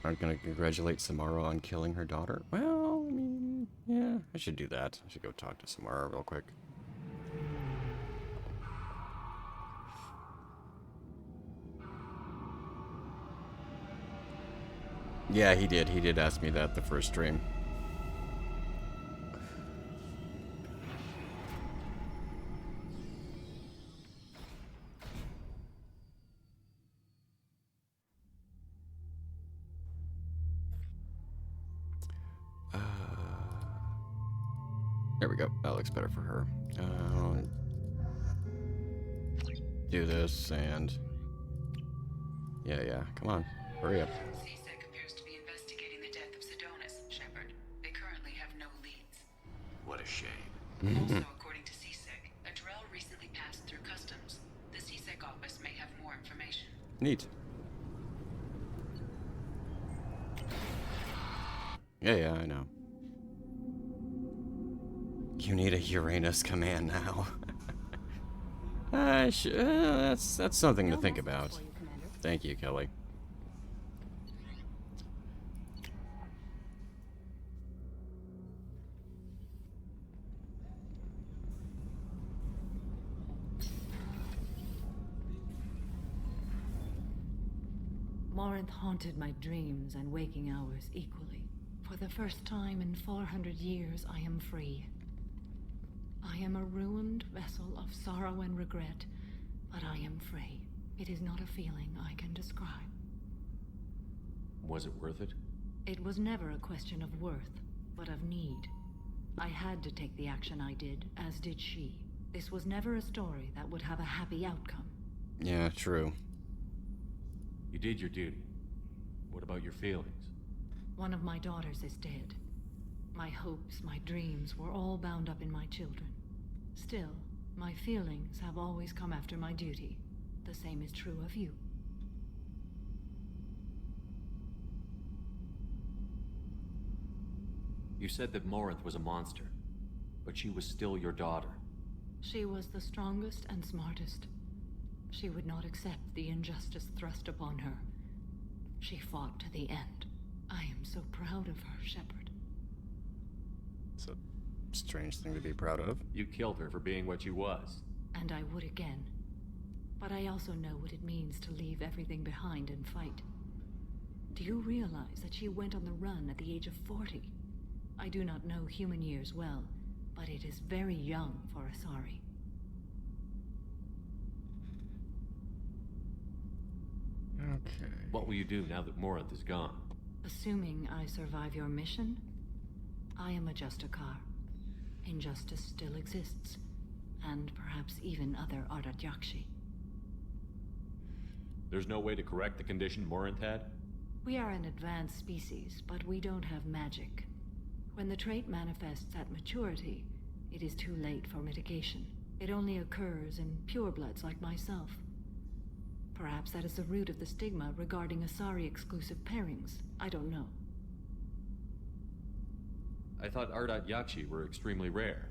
Aren't gonna congratulate Samara on killing her daughter? Well, I mean, yeah, I should do that. I should go talk to Samara real quick. Yeah, he did. He did ask me that the first stream. There we go. That looks better for her. Do this and... Yeah. Come on. Hurry up.
CSEC appears to be investigating the death of Sedonis, Shepard. They currently have no leads.
What a shame.
Also, according to CSEC, a Drell recently passed through customs. The CSEC office may have more information.
Neat. Yeah, I know. You need a Uranus command now. That's something to think about. Thank you, Kelly.
Morinth haunted my dreams and waking hours equally. For the first time in 400 years, I am free. I am a ruined vessel of sorrow and regret, but I am free. It is not a feeling I can describe.
Was it worth it?
It was never a question of worth, but of need. I had to take the action I did, as did she. This was never a story that would have a happy outcome.
Yeah, true.
You did your duty. What about your feelings?
One of my daughters is dead. My hopes, my dreams were all bound up in my children. Still, my feelings have always come after my duty. The same is true of you.
You said that Morinth was a monster, but she was still your daughter.
She was the strongest and smartest. She would not accept the injustice thrust upon her. She fought to the end. I am so proud of her, Shepard.
It's a strange thing to be proud of.
You killed her for being what she was.
And I would again. But I also know what it means to leave everything behind and fight. Do you realize that she went on the run at the age of 40? I do not know human years well, but it is very young for Asari.
Okay.
What will you do now that Morinth is gone?
Assuming I survive your mission, I am a Justicar. Injustice still exists, and perhaps even other Ardatyakshi.
There's no way to correct the condition Morinth had?
We are an advanced species, but we don't have magic. When the trait manifests at maturity, it is too late for mitigation. It only occurs in purebloods like myself. Perhaps that is the root of the stigma regarding Asari-exclusive pairings. I don't know.
I thought Ardat Yakshi were extremely rare.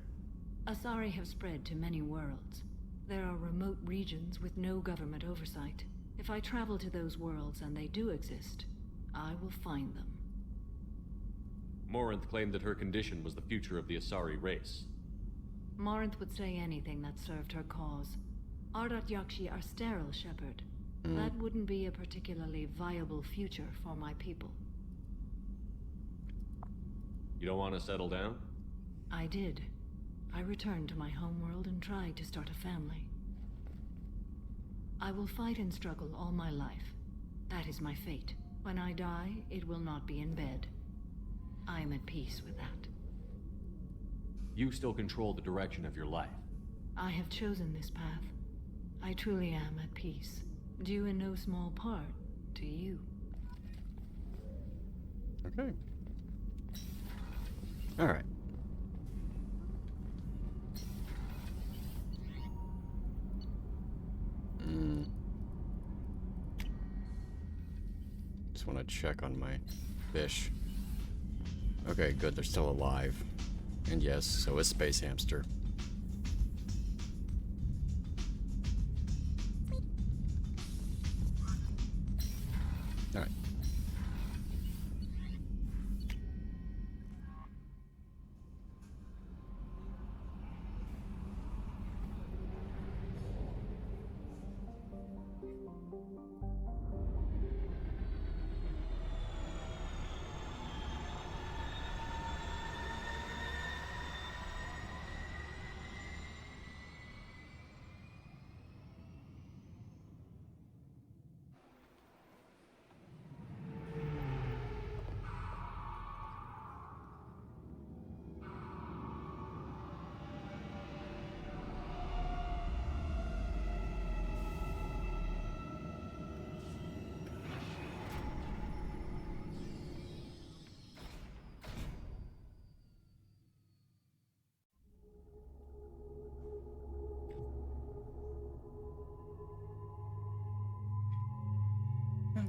Asari have spread to many worlds. There are remote regions with no government oversight. If I travel to those worlds and they do exist, I will find them.
Morinth claimed that her condition was the future of the Asari race.
Morinth would say anything that served her cause. Ardat Yakshi are sterile, Shepard. That wouldn't be a particularly viable future for my people.
You don't want to settle down?
I did. I returned to my homeworld and tried to start a family. I will fight and struggle all my life. That is my fate. When I die, it will not be in bed. I am at peace with that.
You still control the direction of your life.
I have chosen this path. I truly am at peace, due in no small part to you.
Okay. Alright. Just want to check on my fish. Okay, good, they're still alive. And yes, so is Space Hamster. Alright.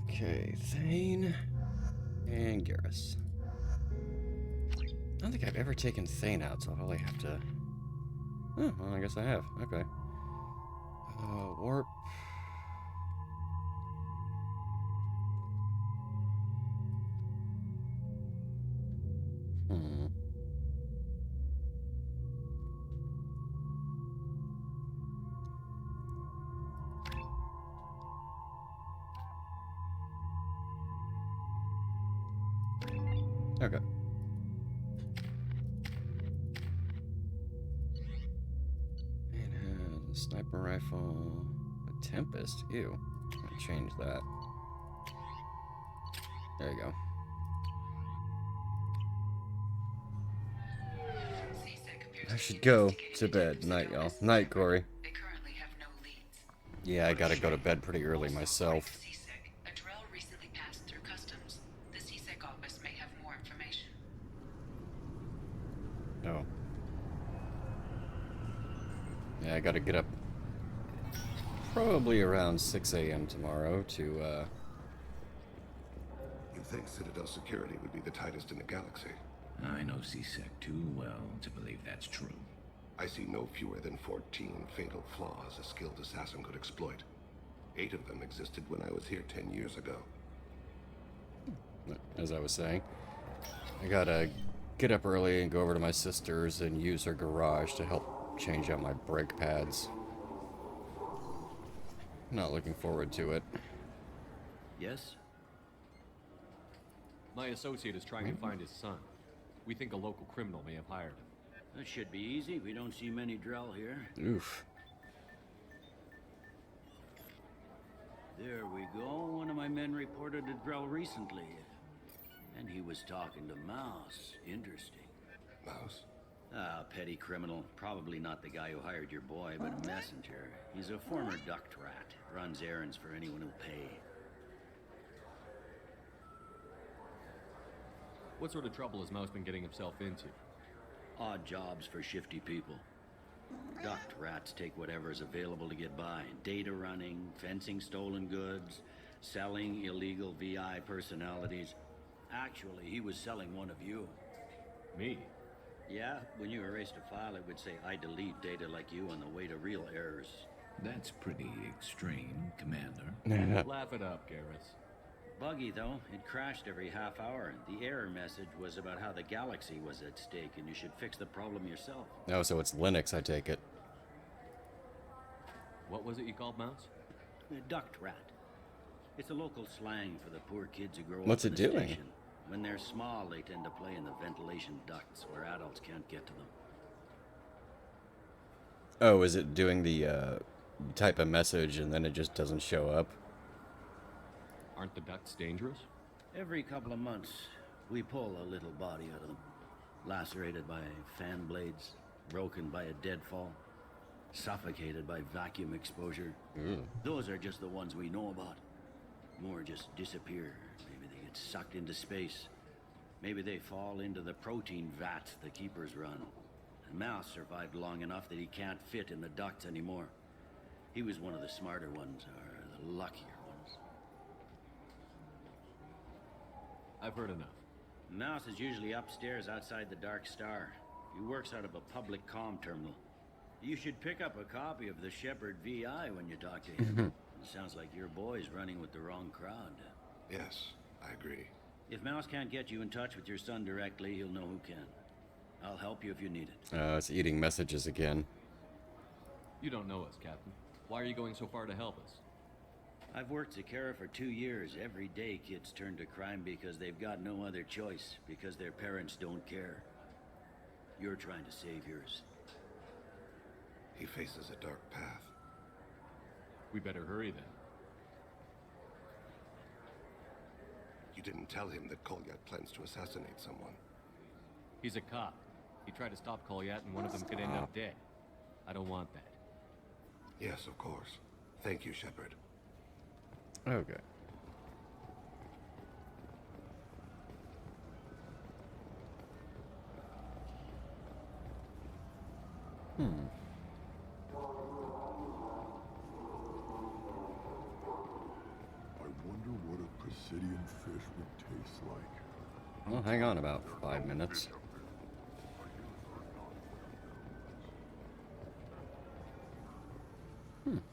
Okay, Thane and Garrus. I don't think I've ever taken Thane out, so I'll probably have to... Oh, well, I guess I have. Okay. Warp. Okay. It has a sniper rifle, a Tempest. Ew. I'll change that. There you go. I should go to bed. Night, y'all. Night, Corey. Yeah, I gotta go to bed pretty early myself. Oh. Yeah, I gotta get up probably around 6 a.m. tomorrow to,
You'd think Citadel security would be the tightest in the galaxy.
I know CSEC too well to believe that's true.
I see no fewer than 14 fatal flaws a skilled assassin could exploit. 8 of them existed when I was here 10 years ago.
As I was saying, I gotta get up early and go over to my sister's and use her garage to help change out my brake pads. Not looking forward to it.
Yes?
My associate is trying to find his son. We think a local criminal may have hired him.
That should be easy. We don't see many Drell here.
Oof.
There we go. One of my men reported a Drell recently. And he was talking to Mouse. Interesting.
Mouse?
Ah, petty criminal. Probably not the guy who hired your boy, but a messenger. He's a former duct rat. Runs errands for anyone who'll pay.
What sort of trouble has Mouse been getting himself into?
Odd jobs for shifty people. Duct rats take whatever's available to get by. Data running, fencing stolen goods, selling illegal VI personalities. Actually, he was selling one of you.
Me?
Yeah, when you erased a file, it would say, I delete data like you on the way to real errors.
That's pretty extreme, Commander.
Laugh it up, Garrus.
Buggy, though. It crashed every half hour. The error message was about how the galaxy was at stake, and you should fix the problem yourself.
Oh, so it's Linux, I take it.
What was it you called Mouse?
A duct rat. It's a local slang for the poor kids who grow
What's
up in
it
the
doing?
station. When they're small, they tend to play in the ventilation ducts where adults can't get to them.
Oh, is it doing the, you type a message and then it just doesn't show up?
Aren't the ducts dangerous?
Every couple of months, we pull a little body out of them. Lacerated by fan blades, broken by a deadfall, suffocated by vacuum exposure. Those are just the ones we know about. More just disappear. Maybe they get sucked into space. Maybe they fall into the protein vats the keepers run. And Mouse survived long enough that he can't fit in the ducts anymore. He was one of the smarter ones, or the luckier ones.
I've heard enough.
Mouse is usually upstairs outside the Dark Star. He works out of a public comm terminal. You should pick up a copy of the Shepard VI when you talk to him. It sounds like your boy's running with the wrong crowd.
Yes, I agree.
If Mouse can't get you in touch with your son directly, he'll know who can. I'll help you if you need it.
It's eating messages again.
You don't know us, Captain. Why are you going so far to help us?
I've worked Zakera for 2 years. Every day kids turn to crime because they've got no other choice, because their parents don't care. You're trying to save yours.
He faces a dark path.
We better hurry then.
You didn't tell him that Kolyat plans to assassinate someone.
He's a cop. He tried to stop Kolyat and one of them could end up dead. I don't want that.
Yes, of course. Thank you, Shepard.
Okay.
I wonder what a Presidian fish would taste like.
Well, hang on about 5 minutes.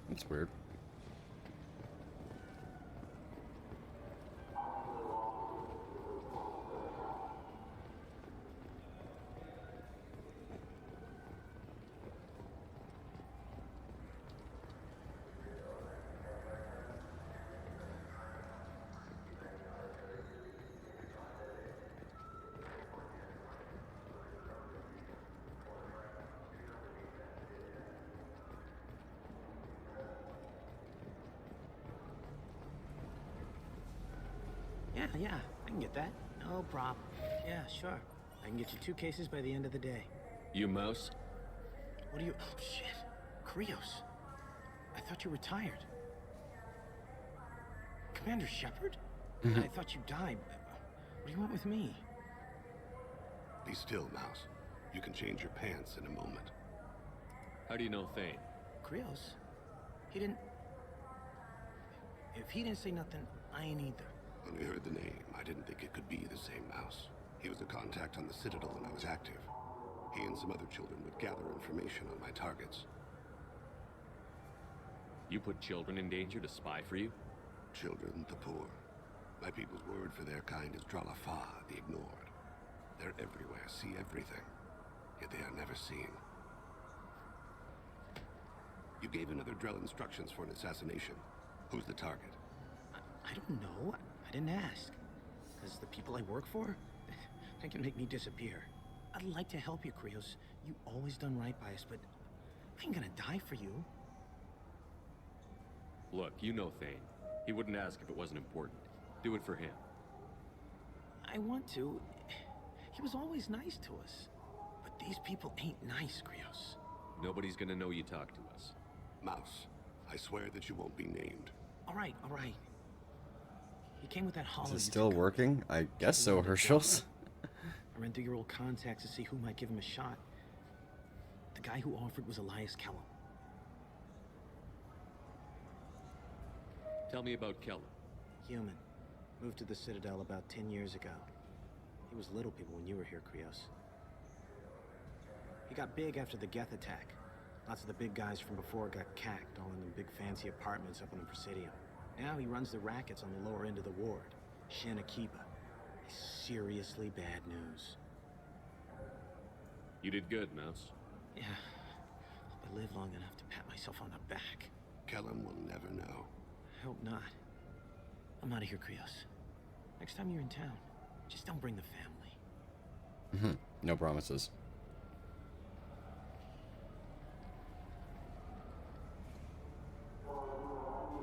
That's weird.
Yeah, I can get that. No problem. Yeah, sure. I can get you 2 cases by the end of the day.
You Mouse?
What are you... Oh, shit. Krios. I thought you retired. Commander Shepard? I thought you died. What do you want with me?
Be still, Mouse. You can change your pants in a moment.
How do you know Thane?
Krios? He didn't... If he didn't say nothing, I ain't either.
When I heard the name, I didn't think it could be the same Mouse. He was a contact on the Citadel when I was active. He and some other children would gather information on my targets.
You put children in danger to spy for you?
Children, the poor. My people's word for their kind is Dralafa, the ignored. They're everywhere, see everything. Yet they are never seen. You gave another Drell instructions for an assassination. Who's the target?
I don't know. I didn't ask. Because the people I work for, they can make me disappear. I'd like to help you, Krios. You always done right by us, but I ain't gonna die for you.
Look, you know Thane. He wouldn't ask if it wasn't important. Do it for him.
I want to. He was always nice to us. But these people ain't nice, Krios.
Nobody's gonna know you talk to us.
Mouse, I swear that you won't be named.
All right, all right. He came with that hollow.
Is it still working? I guess so, Herschels.
I ran through your old contacts to see who might give him a shot. The guy who offered was Elias Kellum.
Tell me about Kellum.
Human. Moved to the Citadel about 10 years ago. He was little people when you were here, Krios. He got big after the Geth attack. Lots of the big guys from before got cacked, all in them big fancy apartments up on the Presidium. Now he runs the rackets on the lower end of the ward. Shin Akiba. He's seriously bad news.
You did good, Mouse.
Yeah. Hope I live long enough to pat myself on the back.
Kellum will never know.
I hope not. I'm out of here, Krios. Next time you're in town, just don't bring the family.
No promises.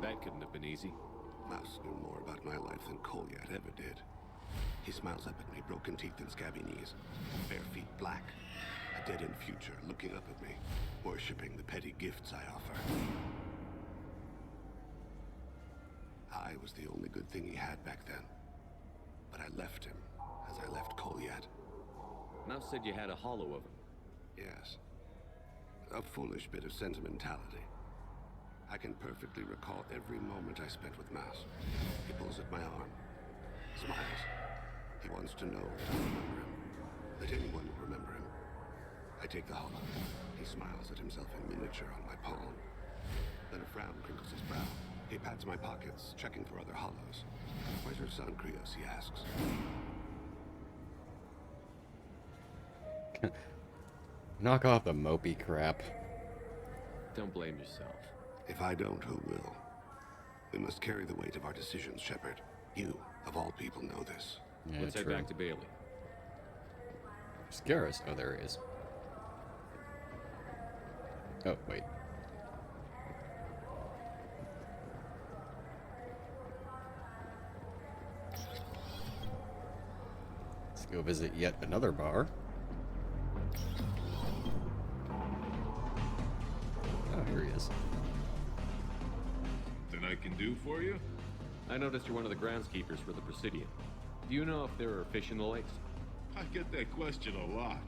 That couldn't have been easy.
Mouse knew more about my life than Kolyat ever did. He smiles up at me, broken teeth and scabby knees, bare feet black, a dead-end future looking up at me, worshipping the petty gifts I offer. I was the only good thing he had back then, but I left him as I left Kolyat.
Mouse said you had a hollow of him.
Yes. A foolish bit of sentimentality. I can perfectly recall every moment I spent with Mouse. He pulls at my arm, smiles. He wants to know that I remember him, that anyone will remember him. I take the hollow. He smiles at himself in miniature on my palm. Then a frown crinkles his brow. He pats my pockets, checking for other hollows. Where's your son, Krios? He asks.
Knock off the mopey crap.
Don't blame yourself.
If I don't, who will? We must carry the weight of our decisions, Shepard. You, of all people, know this.
Yeah,
Let's head back to Bailey.
Scaris. Oh, there he is. Oh, wait. Let's go visit yet another bar. Oh, here he is.
Nothing I can do for you?
I noticed you're one of the groundskeepers for the Presidium. Do you know if there are fish in the lakes?
I get that question a lot.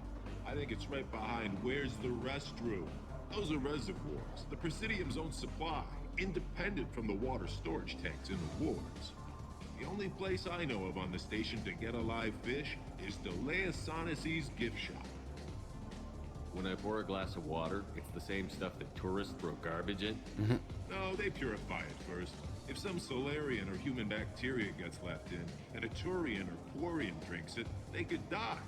I think it's right behind where's the restroom. Those are reservoirs, the Presidium's own supply, independent from the water storage tanks in the wards. The only place I know of on the station to get a live fish is Delea Sonesi's gift shop.
When I pour a glass of water, it's the same stuff that tourists throw garbage in?
No, they purify it first. If some Solarian or human bacteria gets left in, and a Turian or Quarian drinks it, they could die.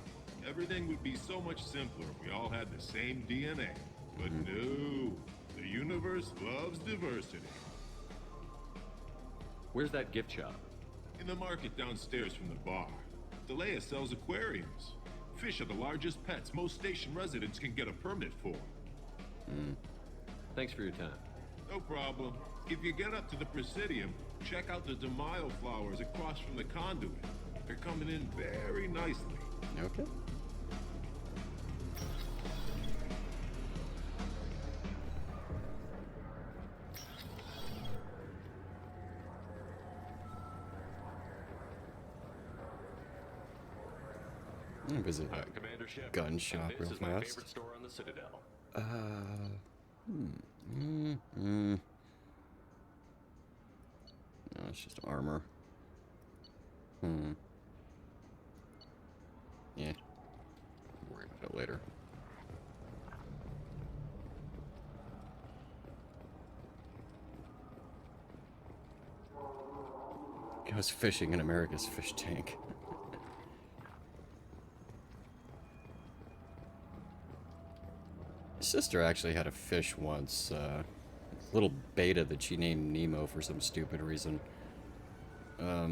Everything would be so much simpler if we all had the same DNA. But no, the universe loves diversity.
Where's that gift shop?
In the market downstairs from the bar. Delea sells aquariums. Fish are the largest pets most station residents can get a permit for.
Thanks for your time.
No problem. If you get up to the Presidium, check out the DeMaio flowers across from the conduit. They're coming in very nicely.
Okay. Visit a
Commander Shepard,
gun shop
and
real
this is my
fast.
favorite store on the Citadel.
No, it's just armor. Yeah. We'll worry about it later. Goes fishing in America's fish tank. My sister actually had a fish once, little beta that she named Nemo for some stupid reason.
What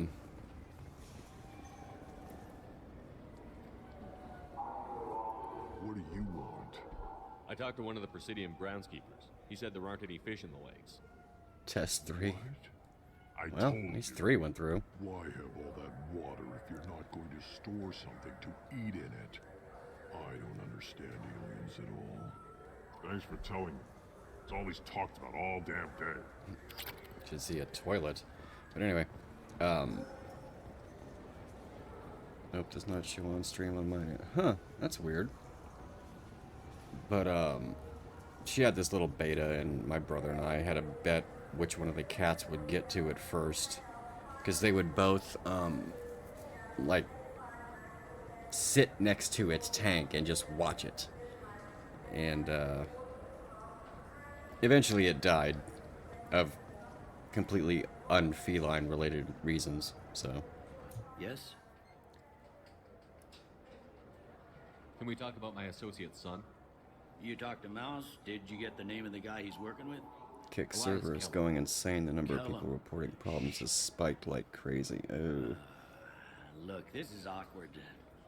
do you want?
I talked to one of the Presidium groundskeepers. He said there aren't any fish in the lakes.
Test 3.
I
Well,
told
at least
you.
3 went through.
Why have all that water if you're not going to store something to eat in it? I don't understand aliens at all.
Thanks for telling me. It's all he's talked about all damn day.
Should see a toilet. But anyway, Nope, does not show on stream on mine. Huh, that's weird. But, she had this little beta, and my brother and I had a bet which one of the cats would get to it first. Because they would both, like, sit next to its tank and just watch it. And, eventually it died of completely unfeline related reasons, so.
Yes?
Can we talk about my associate's son?
You talked to Mouse? Did you get the name of the guy he's working with?
Kick server is going insane. The number of
Kill
people
him.
reporting problems has spiked like crazy. Oh.
Look, this is awkward.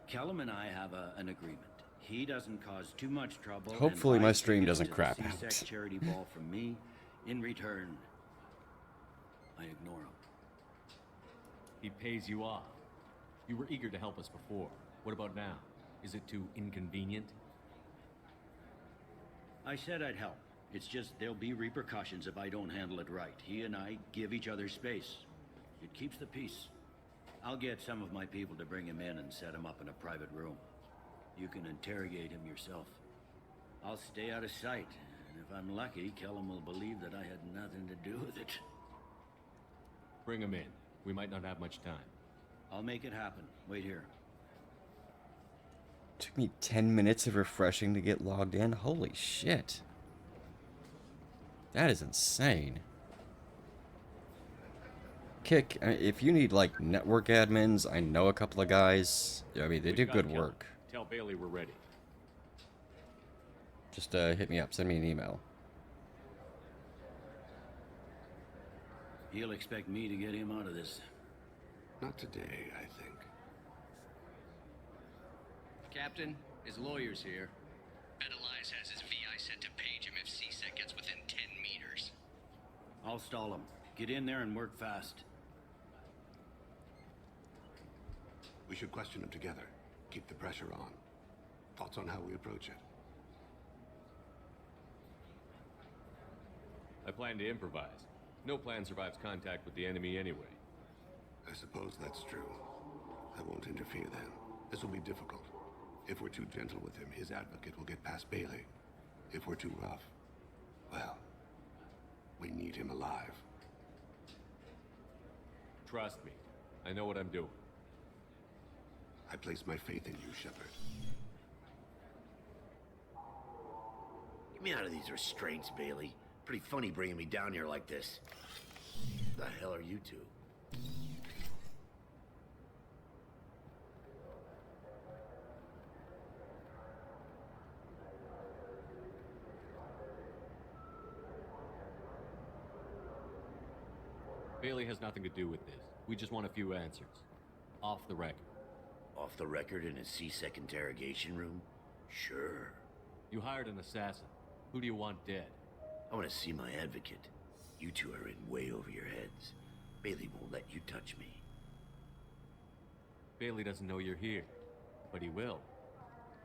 Kellum and I have an agreement. He doesn't cause too much trouble.
Hopefully
and
my
buys
stream
tickets
doesn't
to the
crap
CSEC
out.
charity ball from me. In return, I ignore him.
He pays you off. You were eager to help us before. What about now? Is it too inconvenient?
I said I'd help. It's just there'll be repercussions if I don't handle it right. He and I give each other space. It keeps the peace. I'll get some of my people to bring him in and set him up in a private room. You can interrogate him yourself. I'll stay out of sight, and if I'm lucky, Kellum will believe that I had nothing to do with it.
Bring him in. We might not have much time.
I'll make it happen. Wait here.
Took me 10 minutes of refreshing to get logged in. Holy shit. That is insane. Kick, if you need like network admins, I know a couple of guys. I mean, they do good work.
Tell Bailey we're ready.
Just hit me up, send me an email.
He'll expect me to get him out of this.
Not today, I think.
Captain, his lawyer's here.
Bet Elias has his VI set to page him if CSEC gets within 10 meters.
I'll stall him. Get in there and work fast.
We should question him together. Keep the pressure on. Thoughts on how we approach it?
I plan to improvise. No plan survives contact with the enemy anyway.
I suppose that's true. I won't interfere then. This will be difficult. If we're too gentle with him, his advocate will get past Bailey. If we're too rough, well, we need him alive.
Trust me. I know what I'm doing.
I place my faith in you, Shepard.
Get me out of these restraints, Bailey. Pretty funny bringing me down here like this. The hell are you two?
Bailey has nothing to do with this. We just want a few answers. Off the record.
Off the record in a CSEC interrogation room? Sure.
You hired an assassin. Who do you want dead?
I want to see my advocate. You two are in way over your heads. Bailey won't let you touch me.
Bailey doesn't know you're here. But he will.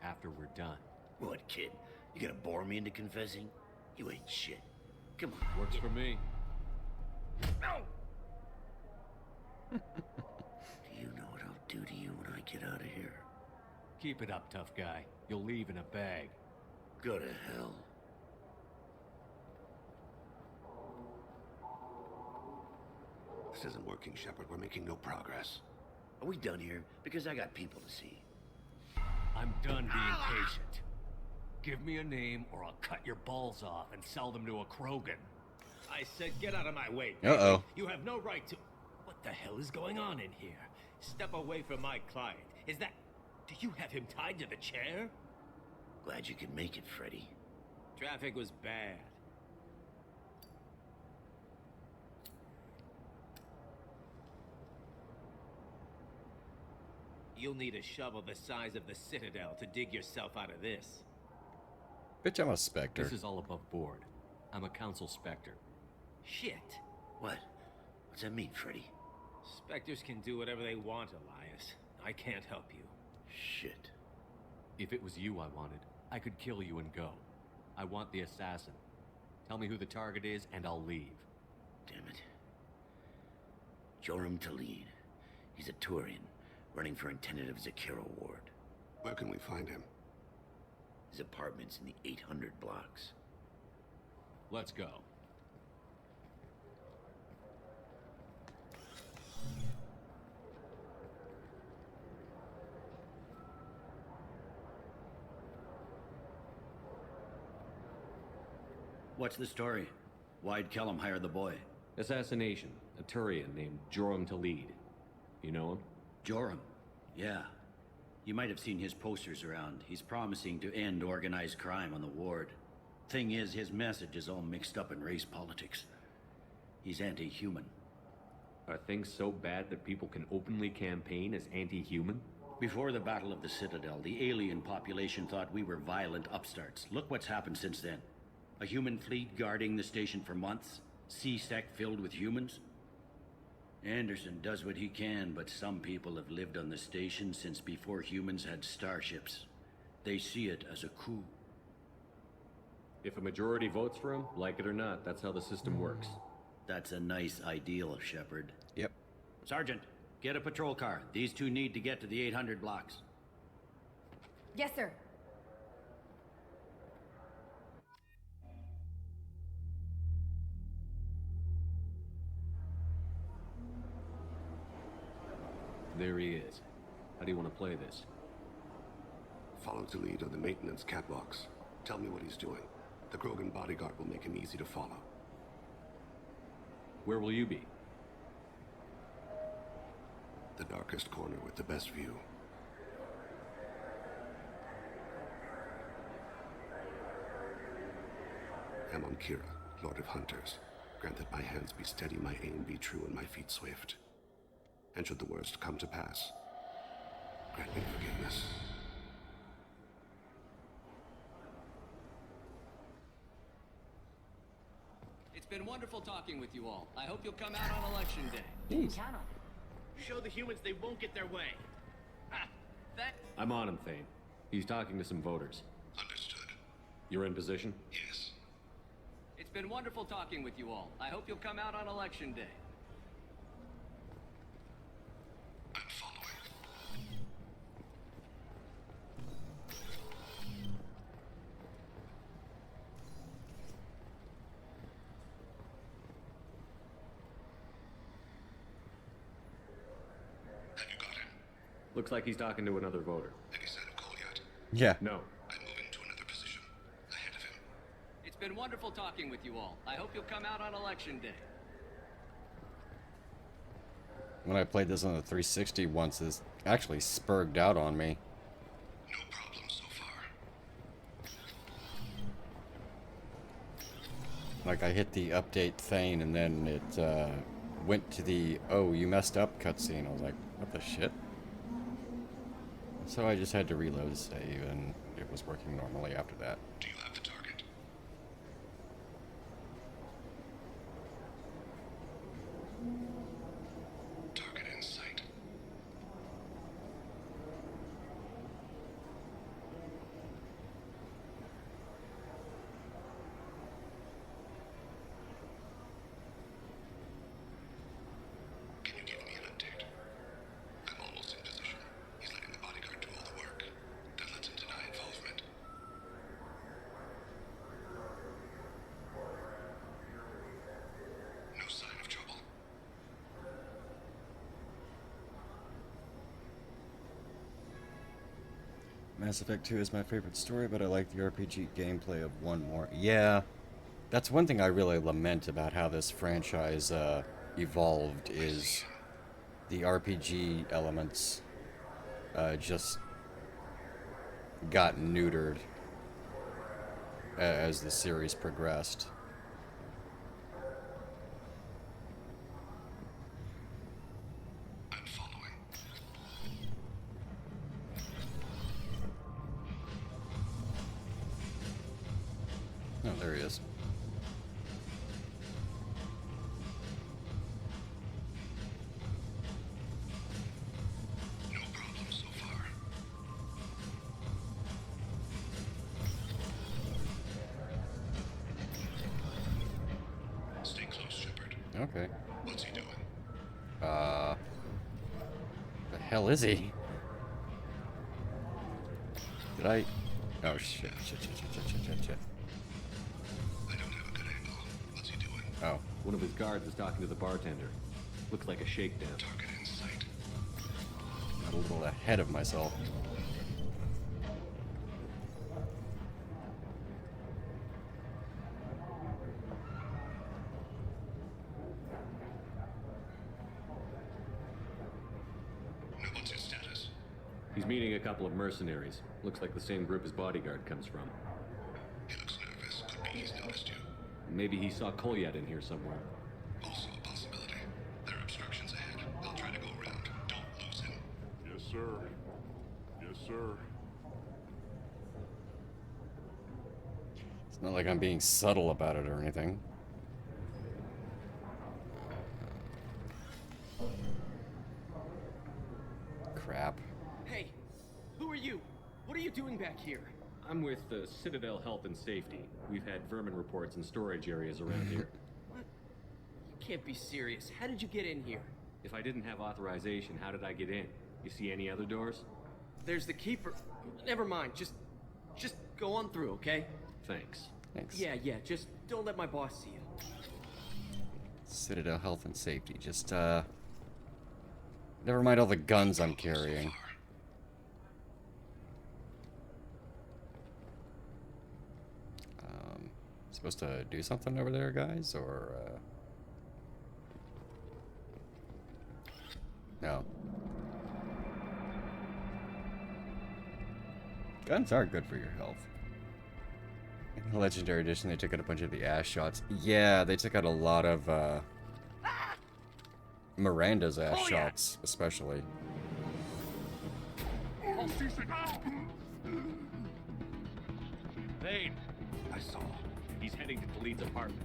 After we're done.
What, kid? You gonna bore me into confessing? You ain't shit. Come on.
Works for me.
No! Do you know what I'll do to you when I get out of here?
Keep it up, tough guy. You'll leave in a bag.
Go to hell.
This isn't working, Shepard. We're making no progress.
Are we done here? Because I got people to see.
I'm done being patient. Give me a name or I'll cut your balls off and sell them to a Krogan.
I said get out of my way.
Uh-oh.
You have no right to... What the hell is going on in here? Step away from my client. Is that... Do you have him tied to the chair?
Glad you could make it, Freddy.
Traffic was bad. You'll need a shovel the size of the Citadel to dig yourself out of this.
Bitch, I'm a Spectre.
This is all above board. I'm a Council Spectre.
Shit.
What? What's that mean, Freddy?
Spectres can do whatever they want, Elias. I can't help you.
Shit.
If it was you I wanted, I could kill you and go. I want the assassin. Tell me who the target is, and I'll leave.
Damn it. Joram Talene. He's a Turian. running for a tentative Zakira ward.
Where can we find him?
His apartment's in the 800 blocks.
Let's go.
What's the story? Why'd Kellum hire the boy?
Assassination. A Turian named Joram Talid. You know him?
Joram? Yeah. You might have seen his posters around. He's promising to end organized crime on the ward. Thing is, his message is all mixed up in race politics. He's anti-human.
Are things so bad that people can openly campaign as anti-human?
Before the Battle of the Citadel, the alien population thought we were violent upstarts. Look what's happened since then. A human fleet guarding the station for months. C-Sec filled with humans. Anderson does what he can, but some people have lived on the station since before humans had starships. They see it as a coup.
If a majority votes for him, like it or not, that's how the system works.
That's a nice ideal, Shepard.
Yep.
Sergeant, get a patrol car. These two need to get to the 800 blocks.
Yes, sir.
There he is. How do you want to play this?
Follow to lead on the maintenance catwalks. Tell me what he's doing. The Krogan bodyguard will make him easy to follow.
Where will you be?
The darkest corner with the best view. Amon Kira, Lord of Hunters. Grant that my hands be steady, my aim be true, and my feet swift. And should the worst come to pass, grant me forgiveness.
It's been wonderful talking with you all. I hope you'll come out on election day.
You can count on it.
Show the humans they won't get their way.
Ha! That...
I'm on him, Thane. He's talking to some voters.
Understood.
You're in position?
Yes.
It's been wonderful talking with you all. I hope you'll come out on election day.
I'm following. Have you got him?
Looks like he's talking to another voter.
Any sign of Cole yet?
Yeah.
No.
I'm moving to another position. Ahead of him.
It's been wonderful talking with you all. I hope you'll come out on election day.
When I played this on the 360 once, this actually spurred out on me.
No problem so far.
Like, I hit the update Thane, and then it went to the, oh, you messed up cutscene. I was like, what the shit? So I just had to reload the save, and it was working normally after that.
Do you have the target? Target in sight. Can you give me an update? I'm almost in position. He's letting the bodyguard do all the work. That lets him deny involvement. No sign of trouble.
Mass Effect 2 is my favorite story, but I like the RPG gameplay of 1 more. Yeah, that's one thing I really lament about how this franchise evolved, is the RPG elements just got neutered as the series progressed.
I'm following.
Oh, there he is.
No problem so far. Stay close, Shepard.
Okay.
What's he doing?
The hell is he? Did I? Oh shit! Shit! Oh.
One of his guards is talking to the bartender. Looks like a shakedown.
Target in sight.
Got a little ahead of myself.
What's his status?
He's meeting a couple of mercenaries. Looks like the same group his bodyguard comes from.
He looks nervous. Could be he's noticed you.
Maybe he saw Kolyat in here somewhere.
Also a possibility. There are obstructions ahead. They'll try to go around. Don't lose him.
Yes, sir. Yes, sir.
It's not like I'm being subtle about it or anything. Crap.
Hey, who are you? What are you doing back here?
I'm with the Citadel Health and Safety. We've had vermin reports in storage areas around here.
What? You can't be serious. How did you get in here?
If I didn't have authorization, how did I get in? You see any other doors?
There's the keeper. Never mind. Just go on through, okay?
Thanks.
Thanks.
Yeah. Just don't let my boss see you.
Citadel Health and Safety. Just, never mind all the guns I'm carrying. Supposed to do something over there, guys, or, no. Guns are good for your health. In the Legendary Edition, they took out a bunch of the ass shots. Yeah, they took out a lot of, Miranda's ass shots, especially.
Thane!
I saw.
He's heading to Khalid's apartment.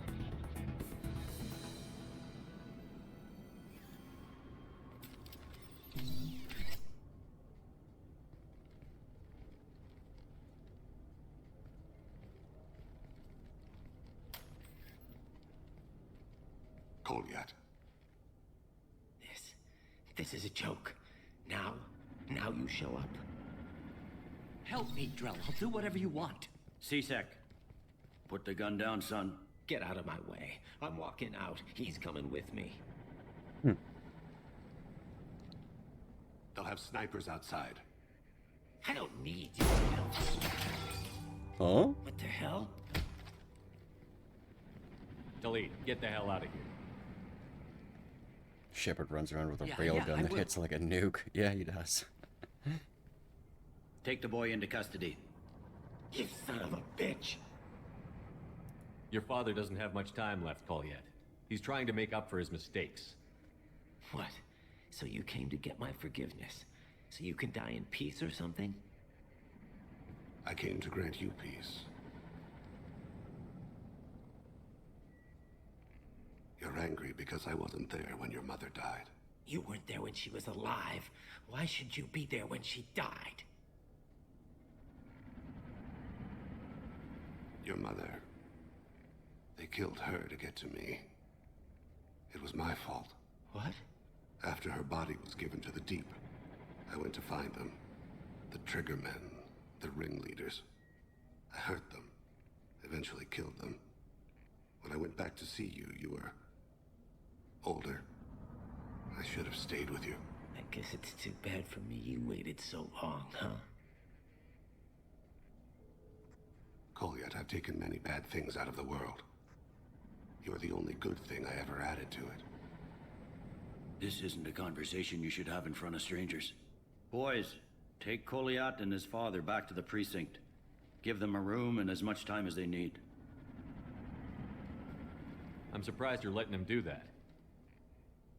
Kolyat.
This is a joke. Now you show up. Help me, Drell. I'll do whatever you want.
C-Sec. Put the gun down, son.
Get out of my way. I'm walking out. He's coming with me.
They'll have snipers outside.
I don't need you.
Huh?
What the hell?
Khalid, get the hell out of here.
Shepard runs around with a
Yeah,
railgun
I
that
will.
hits like a nuke. Yeah, he does.
Take the boy into custody.
You son of a bitch.
Your father doesn't have much time left, Kolyat. He's trying to make up for his mistakes.
What? So you came to get my forgiveness? So you can die in peace or something?
I came to grant you peace. You're angry because I wasn't there when your mother died.
You weren't there when she was alive. Why should you be there when she died?
Your mother. They killed her to get to me. It was my fault.
What?
After her body was given to the deep, I went to find them. The triggermen, the ringleaders. I hurt them. Eventually killed them. When I went back to see you, you were older. I should have stayed with you.
I guess it's too bad for me you waited so long, huh?
Kolyat, I've taken many bad things out of the world. You're the only good thing I ever added to it.
This isn't a conversation you should have in front of strangers. Boys, take Kolyat and his father back to the precinct. Give them a room and as much time as they need.
I'm surprised you're letting him do that.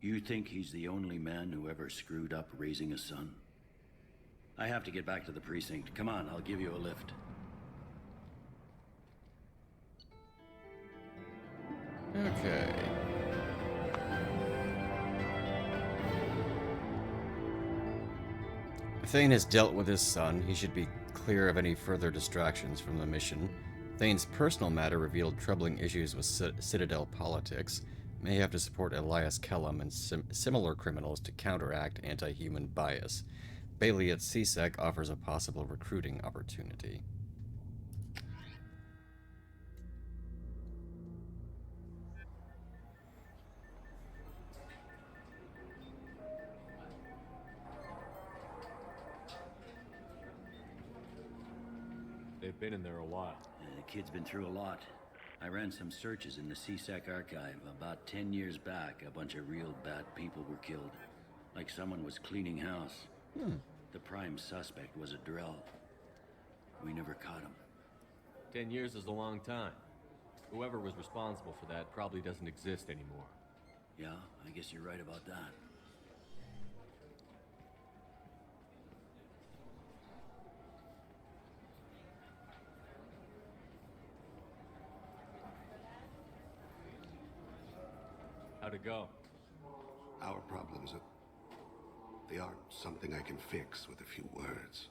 You think he's the only man who ever screwed up raising a son? I have to get back to the precinct. Come on, I'll give you a lift.
Okay. Thane has dealt with his son. He should be clear of any further distractions from the mission. Thane's personal matter revealed troubling issues with Citadel politics. may have to support Elias Kellum and similar criminals to counteract anti-human bias. Bailey at CSEC offers a possible recruiting opportunity.
They've been in there a while.
The kid's been through a lot. I ran some searches in the CSEC archive. About 10 years back, a bunch of real bad people were killed. Like someone was cleaning house. The prime suspect was a Drell. We never caught him.
10 years is a long time. Whoever was responsible for that probably doesn't exist anymore.
Yeah, I guess you're right about that.
How'd it go?
Our problems they aren't something I can fix with a few words.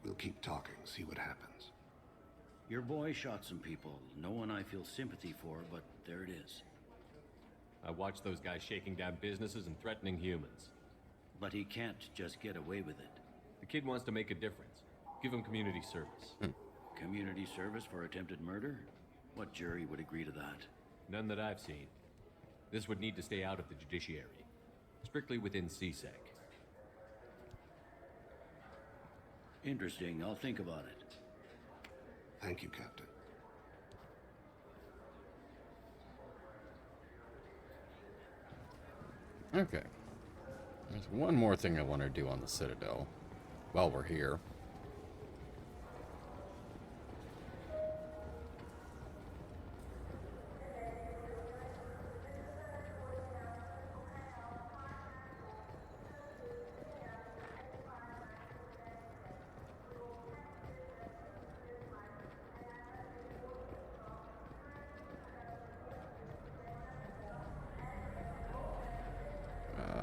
We'll keep talking, see what happens.
Your boy shot some people. No one I feel sympathy for, but there it is.
I watched those guys shaking down businesses and threatening humans.
But he can't just get away with it.
The kid wants to make a difference. Give him community service.
Community service for attempted murder? What jury would agree to that?
None that I've seen. This would need to stay out of the judiciary. Strictly within CSEC.
Interesting. I'll think about it.
Thank you, Captain.
Okay. There's one more thing I want to do on the Citadel while we're here.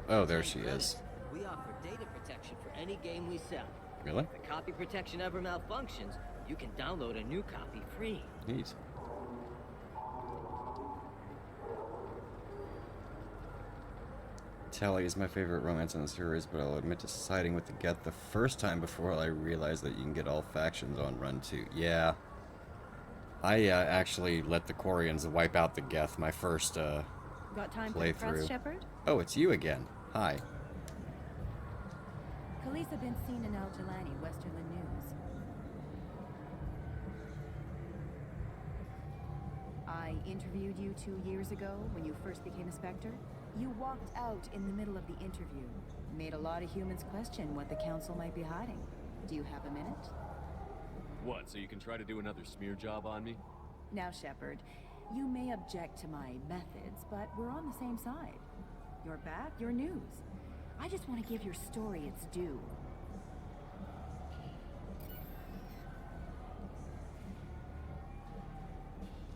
Oh, there she is.
We offer data protection for any game we sell.
Really?
If the copy protection ever malfunctions, you can download a new copy free.
Neat. Tally is my favorite romance in the series, but I'll admit to siding with the Geth the first time before I realized that you can get all factions on Run 2. Yeah. I actually let the Quarians wipe out the Geth my first
Got time for the press,
playthrough.
Shepard?
Oh, it's you again. Hi.
Khaleesa been seen in Al Jalani, Westerland News. I interviewed you 2 years ago when you first became a Spectre. You walked out in the middle of the interview. Made a lot of humans question what the Council might be hiding. Do you have a minute?
What, so you can try to do another smear job on me?
Now, Shepard, you may object to my methods, but we're on the same side. You're back, you're news. I just want to give your story its due.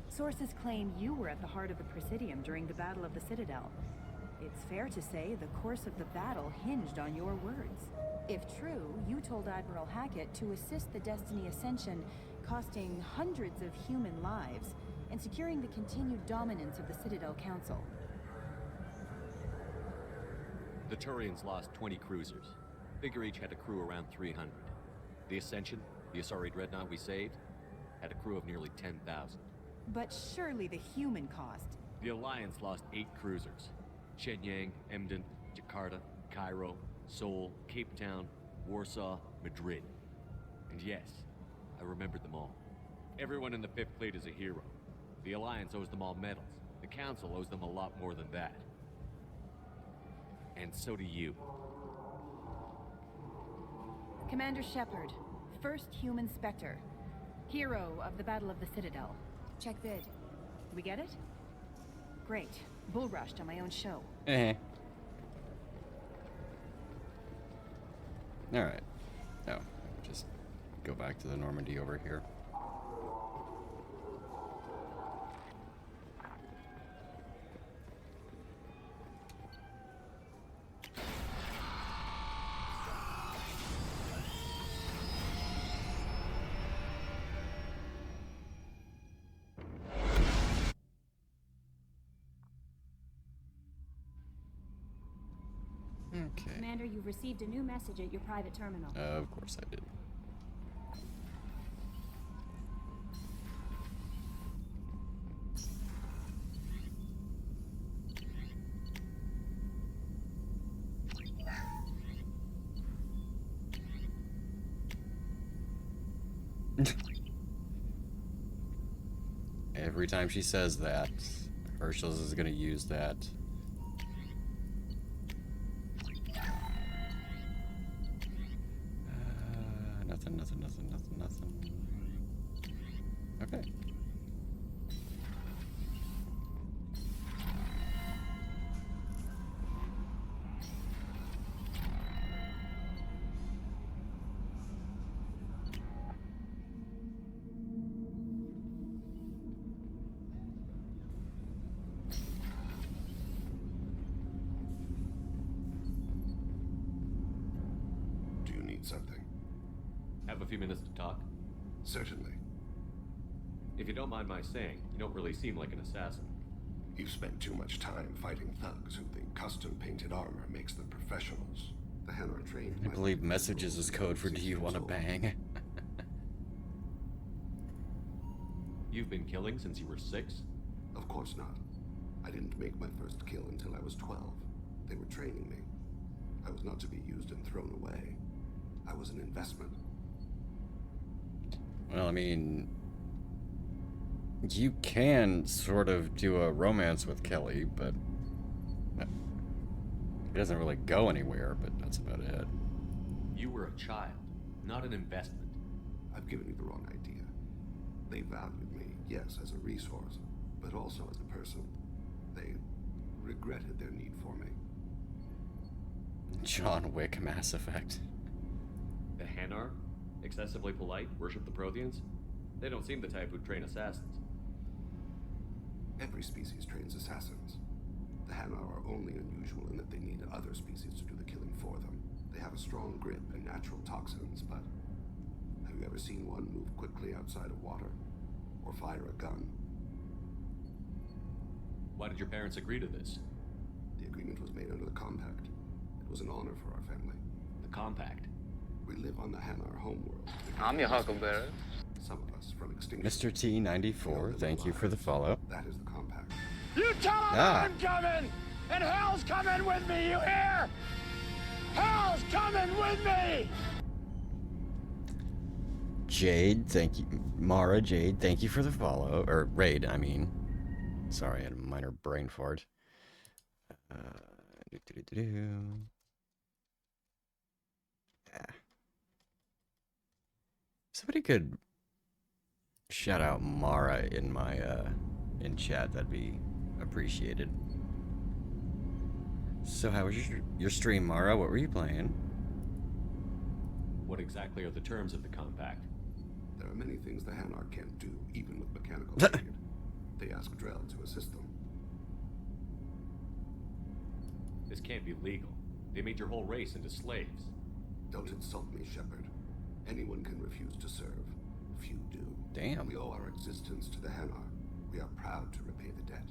Sources claim you were at the heart of the Presidium during the Battle of the Citadel. It's fair to say the course of the battle hinged on your words. If true, you told Admiral Hackett to assist the Destiny Ascension, costing hundreds of human lives, and securing the continued dominance of the Citadel Council.
The Turians lost 20 cruisers. Figure each had a crew around 300. The Ascension, the Asari dreadnought we saved, had a crew of nearly 10,000.
But surely the human cost.
The Alliance lost 8 cruisers. Shenyang, Emden, Jakarta, Cairo, Seoul, Cape Town, Warsaw, Madrid. And yes, I remembered them all. Everyone in the 5th Fleet is a hero. The Alliance owes them all medals. The Council owes them a lot more than that. And so do you.
Commander Shepard, first human Spectre. Hero of the Battle of the Citadel. Check vid. We get it? Great. Bull rushed on my own show.
Alright. Oh, just go back to the Normandy over here. Okay.
Commander, you've received a new message at your private terminal.
Of course I did. Every time she says that, Herschel's is gonna use that. Nothing. Okay.
Do you need something?
Have a few minutes to talk?
Certainly.
If you don't mind my saying, you don't really seem like an assassin.
You've spent too much time fighting thugs who think custom-painted armor makes them professionals. The Hen are trained.
I believe messages is code for "Do you want to bang?"
You've been killing since you were 6?
Of course not. I didn't make my first kill until I was 12. They were training me. I was not to be used and thrown away. I was an investment.
Well, I mean, you can sort of do a romance with Kelly, but it doesn't really go anywhere, but that's about it.
You were a child, not an investment.
I've given you the wrong idea. They valued me, yes, as a resource, but also as a person. They regretted their need for me.
John Wick Mass Effect.
The Hanar? Excessively polite, worship the Protheans? They don't seem the type who'd train assassins.
Every species trains assassins. The Hanar are only unusual in that they need other species to do the killing for them. They have a strong grip and natural toxins, but have you ever seen one move quickly outside of water? Or fire a gun?
Why did your parents agree to this?
The agreement was made under the Compact. It was an honor for our family.
The Compact?
We live on the Hanar homeworld.
I'm your huckleberry.
Some of us from extinction.
Mr. T94, thank you for the follow.
That is the Compact.
You tell him I'm coming! And hell's coming with me, you hear? Hell's coming with me!
Jade, thank you. Mara, Jade, thank you for the follow. Or raid, I mean. Sorry, I had a minor brain fart. Yeah. Somebody could shout out Mara in my in chat. That'd be appreciated. So how was your stream, Mara? What were you playing?
What exactly are the terms of the Compact?
There are many things the Hanar can't do, even with mechanical aid. They ask Drell to assist them.
This can't be legal. They made your whole race into slaves.
Don't insult me, Shepard. Anyone can refuse to serve. Few do.
Damn.
We owe our existence to the Hanar. We are proud to repay the debt.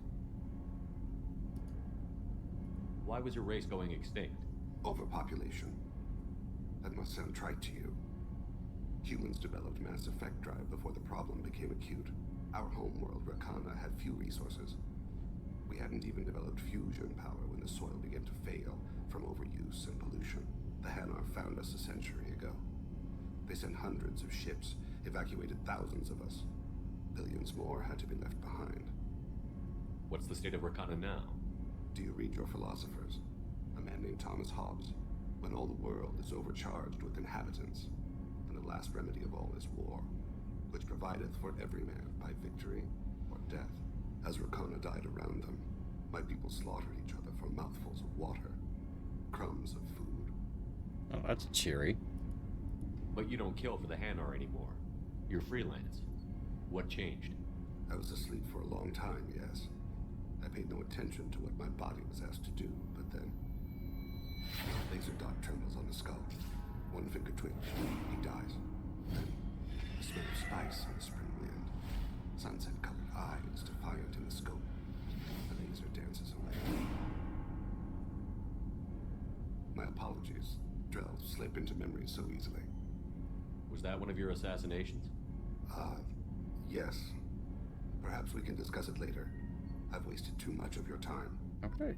Why was your race going extinct?
Overpopulation. That must sound trite to you. Humans developed mass effect drive before the problem became acute. Our homeworld, Rakana, had few resources. We hadn't even developed fusion power when the soil began to fail from overuse and pollution. The Hanar found us a century ago. They sent hundreds of ships, evacuated thousands of us. Billions more had to be left behind.
What's the state of Rakana now?
Do you read your philosophers? A man named Thomas Hobbes. When all the world is overcharged with inhabitants, then the last remedy of all is war, which provideth for every man by victory or death. As Rakana died around them, my people slaughtered each other for mouthfuls of water, crumbs of food.
Oh, that's cheery.
But you don't kill for the Hanar anymore. You're freelance. What changed?
I was asleep for a long time, yes. I paid no attention to what my body was asked to do, but then laser dot trembles on the skull. One finger twitch, he dies. Then the smell of spice on the spring wind. Sunset-colored eyes defiant in the scope. The laser dances away. My slip into memory so easily.
Was that one of your assassinations?
Yes. Perhaps we can discuss it later. I've wasted too much of your time.
Okay.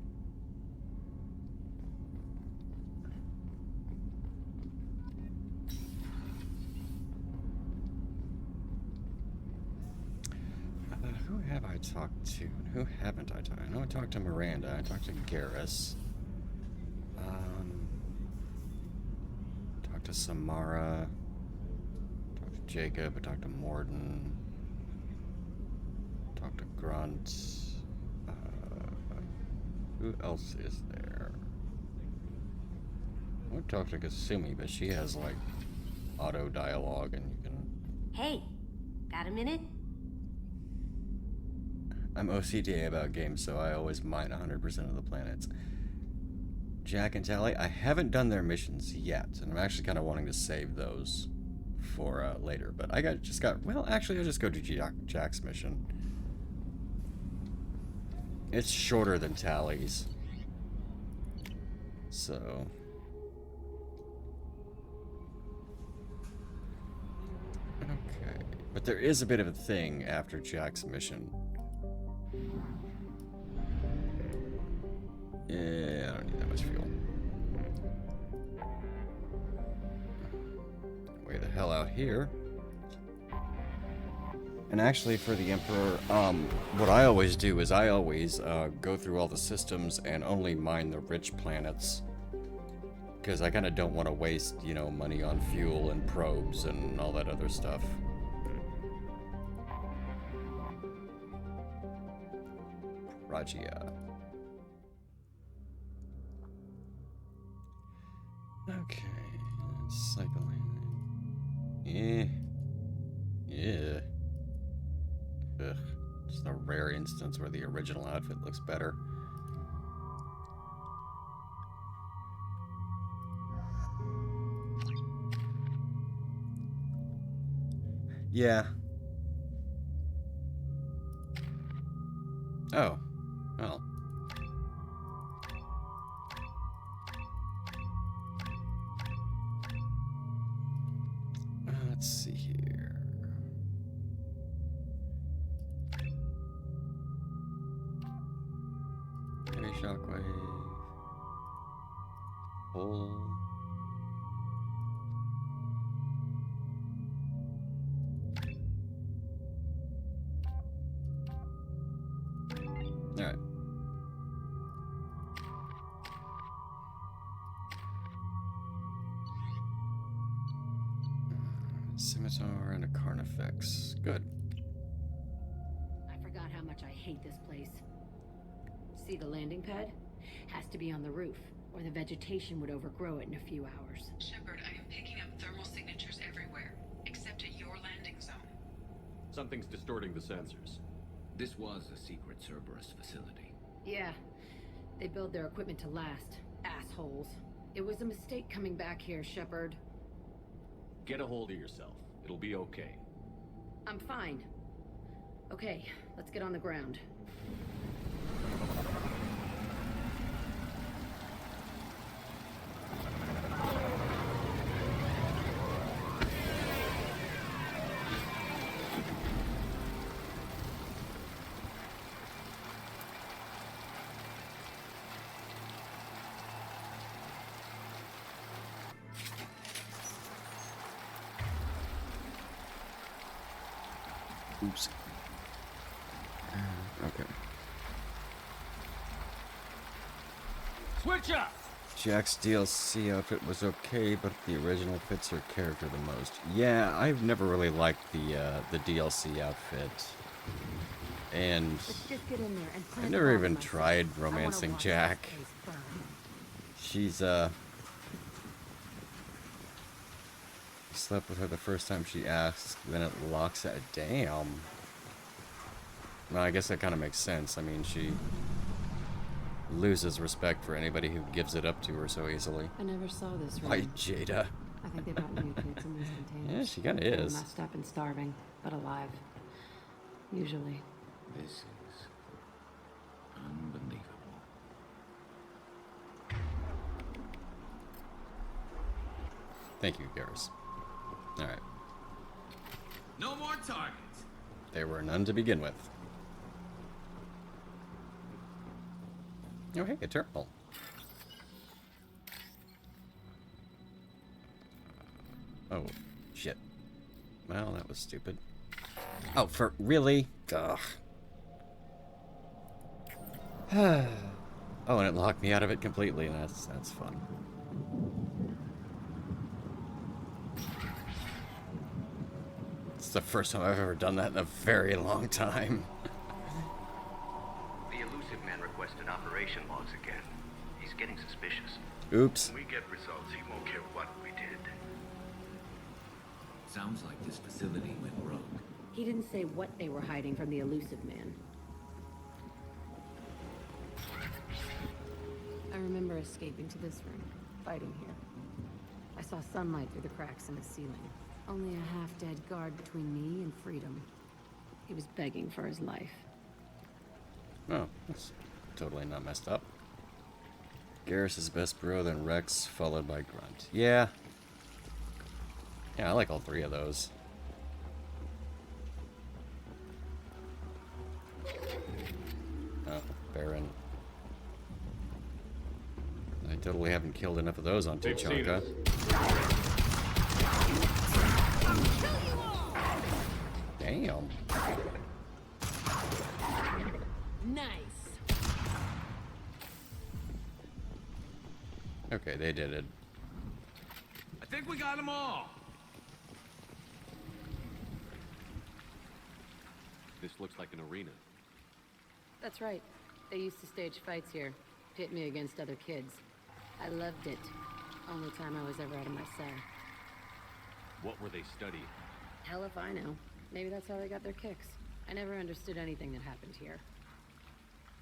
Who have I talked to? And who haven't I talked to? I know I talked to Miranda. I talked to Garrus. Talked to Samara. Talked to Jacob. I talked to Morden. Talked to Grunt. Who else is there? I would talk to Kasumi, but she has like auto dialogue and you can.
Hey, got a minute?
I'm OCD about games, so I always mine 100% of the planets. Jack and Tally, I haven't done their missions yet, and I'm actually kind of wanting to save those for later. But I well, actually, I'll just go to Jack's mission. It's shorter than Tally's. So. Okay. But there is a bit of a thing after Jack's mission. Yeah, I don't need that much fuel. Way the hell out here. And actually, for the Emperor, what I always do is I always go through all the systems and only mine the rich planets. Because I kind of don't want to waste, you know, money on fuel and probes and all that other stuff. Rajia. Okay, cycling. Yeah. Ugh. Just a rare instance where the original outfit looks better. Yeah. Oh. Well. Let's see here. Heavy shockwave. Pull. Alright. Scimitar and a Carnifex. Good.
I forgot how much I hate this place. See the landing pad? Has to be on the roof, or the vegetation would overgrow it in a few hours.
Shepard, I am picking up thermal signatures everywhere, except at your landing zone.
Something's distorting the sensors.
This was a secret Cerberus facility.
Yeah, they build their equipment to last. Assholes. It was a mistake coming back here, Shepard.
Get a hold of yourself. It'll be okay.
I'm fine. Okay, let's get on the ground.
Oops. Okay.
Switch up!
Jack's DLC outfit was okay, but the original fits her character the most. Yeah, I've never really liked the DLC outfit. And
Let's just get in there and
I've
plant
never
the bomb
even
myself.
tried
I wanna
romancing
watch
Jack.
this place burn.
She's slept with her the first time she asks, then it locks it. Damn. Well, I guess that kind of makes sense. I mean, she loses respect for anybody who gives it up to her so easily.
I never saw this room.
White Jada.
I think they brought new kids in these containers.
Yeah, she kinda
They're
is.
messed up and starving, but alive. Usually.
This is unbelievable.
Thank you, Garrus. Alright.
No more targets.
There were none to begin with. Oh, hey, a terminal. Oh, shit. Well, that was stupid. Oh, for really? Ugh. Oh, and it locked me out of it completely. That's fun. It's the first time I've ever done that in a very long time.
The elusive man requested operation logs again. He's getting suspicious.
Oops.
When we get results, he won't care what we did.
Sounds like this facility went rogue.
He didn't say what they were hiding from the elusive man. I remember escaping to this room, fighting here. I saw sunlight through the cracks in the ceiling. Only a half-dead guard between me and freedom. He was begging for his life.
Oh, that's totally not messed up. Garrus is best bro, then Rex, followed by Grunt. Yeah. Yeah, I like all three of those. Oh, Baron. I totally haven't killed enough of those on Tuchanka. Damn.
Nice.
Okay, they did it.
I think we got them all.
This looks like an arena.
That's right. They used to stage fights here. Pit me against other kids. I loved it. Only time I was ever out of my cell.
What were they studying?
Hell if I know. Maybe that's how they got their kicks. I never understood anything that happened here.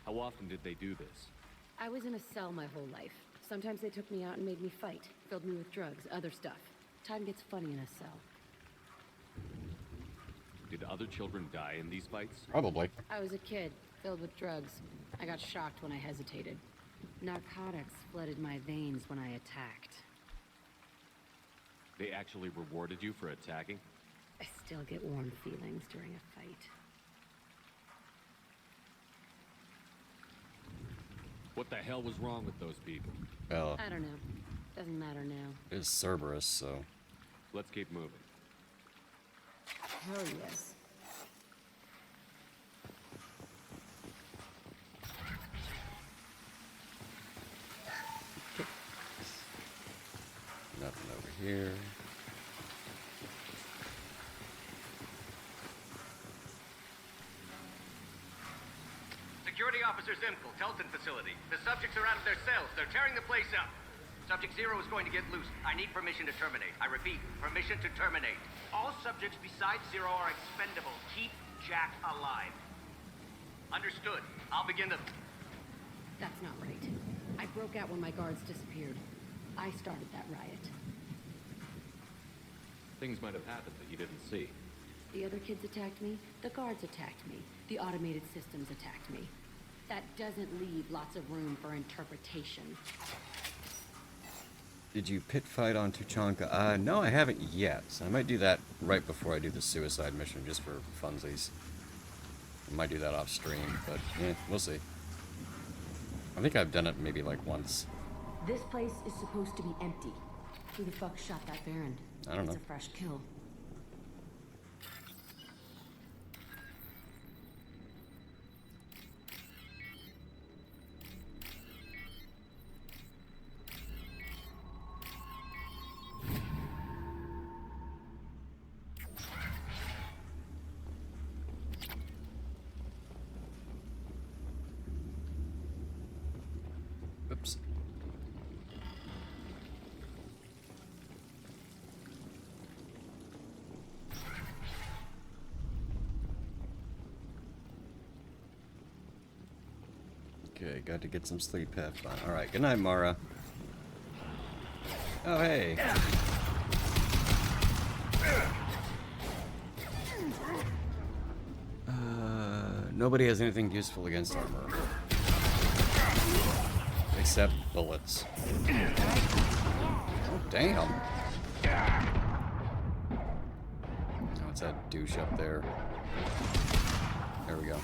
How often did they do this?
I was in a cell my whole life. Sometimes they took me out and made me fight. Filled me with drugs, other stuff. Time gets funny in a cell.
Did other children die in these fights?
Probably.
I was a kid, filled with drugs. I got shocked when I hesitated. Narcotics flooded my veins when I attacked.
They actually rewarded you for attacking?
I still get warm feelings during a fight.
What the hell was wrong with those people?
Well,
I don't know. Doesn't matter now.
it's Cerberus, so.
Let's keep moving.
Hell yes.
Nothing over here.
Security Officer Zimkel, Telton facility. The subjects are out of their cells. They're tearing the place up. Subject 0 is going to get loose. I need permission to terminate. I repeat, permission to terminate. All subjects besides 0 are expendable. Keep Jack alive. Understood. I'll begin the...
That's not right. I broke out when my guards disappeared. I started that riot.
Things might have happened that you didn't see.
The other kids attacked me. The guards attacked me. The automated systems attacked me. That doesn't leave lots of room for interpretation.
Did you pit fight on Tuchanka? No, I haven't yet. So I might do that right before I do the suicide mission, just for funsies. I might do that off stream, but we'll see. I think I've done it maybe like once.
This place is supposed to be empty. Who the fuck shot that Baron?
I don't know.
It's a fresh kill.
Oops. Okay, got to get some sleep, have fun. Alright, good night, Mara. Oh, hey. Nobody has anything useful against armor. Except bullets. Oh, damn. Oh, it's that douche up there. There we go.